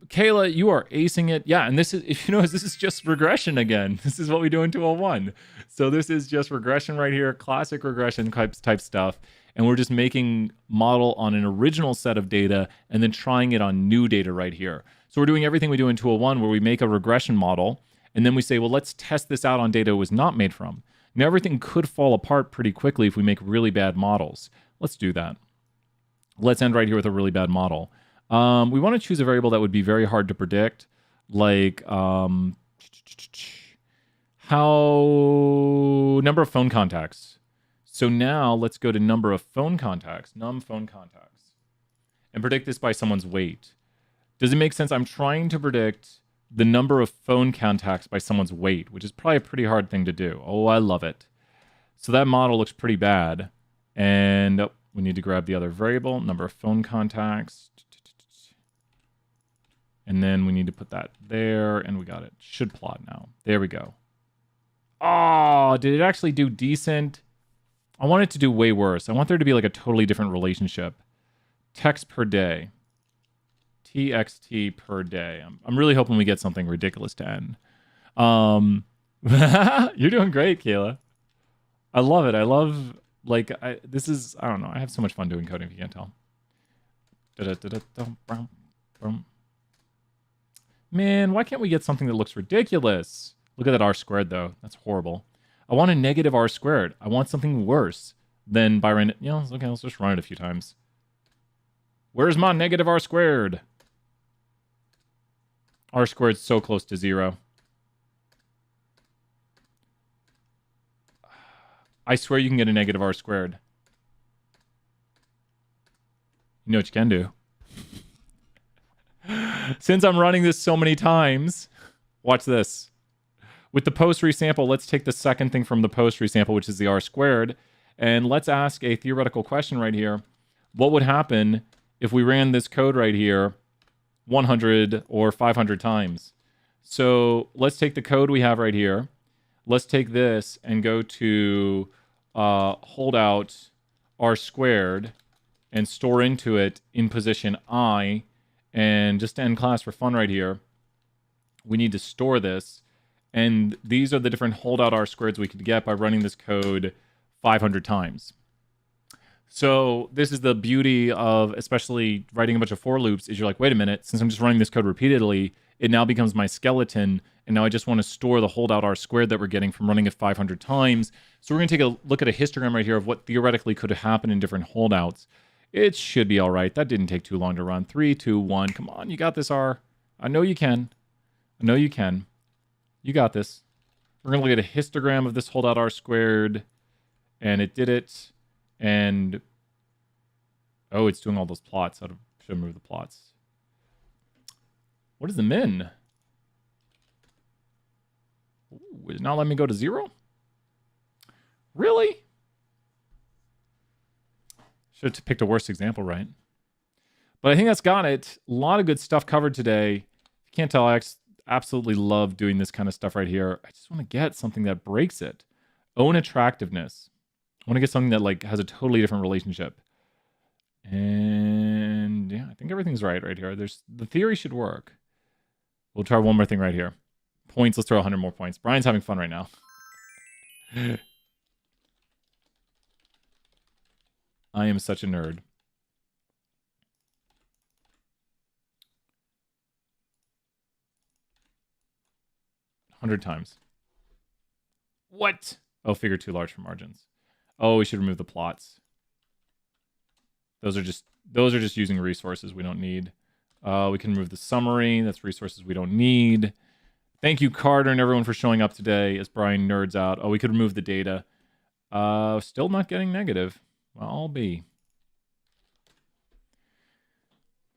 Kayla, you are acing it. Yeah, and this is, if you notice, this is just regression again. This is what we do in 201. So this is just regression right here, classic regression type stuff. And we're just making model on an original set of data and then trying it on new data right here. So we're doing everything we do in 201 where we make a regression model and then we say, well, let's test this out on data it was not made from. Now everything could fall apart pretty quickly if we make really bad models. Let's do that. Let's end right here with a really bad model. We want to choose a variable that would be very hard to predict, like how number of phone contacts. So now let's go to number of phone contacts, num phone contacts, and predict this by someone's weight. Does it make sense? I'm trying to predict the number of phone contacts by someone's weight, which is probably a pretty hard thing to do. Oh, I love it. So that model looks pretty bad. And we need to grab the other variable, number of phone contacts. And then we need to put that there, and we got it. Should plot now. There we go. Oh, did it actually do decent? I want it to do way worse. I want there to be like a totally different relationship. Text per day. TXT per day. I'm really hoping we get something ridiculous to end. You're doing great, Kayla. I love it. I love, like, I don't know. I have so much fun doing coding if you can't tell. Man, why can't we get something that looks ridiculous? Look at that r squared, though. That's horrible. I want a negative r squared. I want something worse than by random. You know, okay, let's just run it a few times. Where's my negative r squared? R squared's so close to 0. I swear you can get a negative r squared. You know what you can do. Since I'm running this so many times, watch this. With the post resample, let's take the second thing from the post resample, which is the r squared, and let's ask a theoretical question right here. What would happen if we ran this code right here 100 or 500 times? So let's take the code we have right here. Let's take this and go to holdout r squared and store into it in position I. And just to end class for fun right here, we need to store this. And these are the different holdout r squareds we could get by running this code 500 times. So this is the beauty of especially writing a bunch of for loops is you're like, wait a minute, since I'm just running this code repeatedly, it now becomes my skeleton. And now I just want to store the holdout r squared that we're getting from running it 500 times. So we're going to take a look at a histogram right here of what theoretically could have happened in different holdouts. It should be all right. That didn't take too long to run. 3, 2, 1. Come on, you got this, R. I know you can. I know you can. You got this. We're going to look at a histogram of this holdout r squared. And it did it. And... oh, it's doing all those plots. I should move the plots. What is the min? Ooh, is it not letting me go to 0? Really? Should have picked a worse example, right? But I think that's got it. A lot of good stuff covered today. If you can't tell, I absolutely love doing this kind of stuff right here. I just want to get something that breaks it. Own attractiveness. I want to get something that like has a totally different relationship. And yeah, I think everything's right here. The theory should work. We'll try one more thing right here. Points, let's throw 100 more points. Brian's having fun right now. I am such a nerd. $100 times. What? Oh, figure too large for margins. Oh, we should remove the plots. Those are just using resources we don't need. We can remove the summary. That's resources we don't need. Thank you, Carter, and everyone for showing up today as Brian nerds out. Oh, we could remove the data. Still not getting negative. Well, I'll be.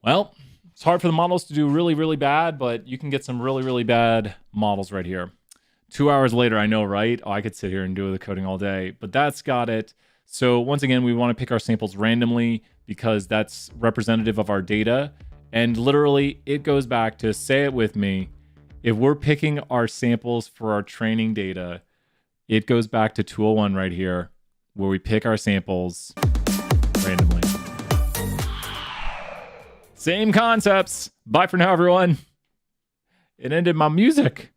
Well, it's hard for the models to do really, really bad, but you can get some really, really bad models right here. 2 hours later, I know, right? Oh, I could sit here and do the coding all day, but that's got it. So once again, we want to pick our samples randomly because that's representative of our data. And literally, it goes back to, say it with me, if we're picking our samples for our training data, it goes back to 201 right here, where we pick our samples randomly. Same concepts. Bye for now, everyone. It ended my music.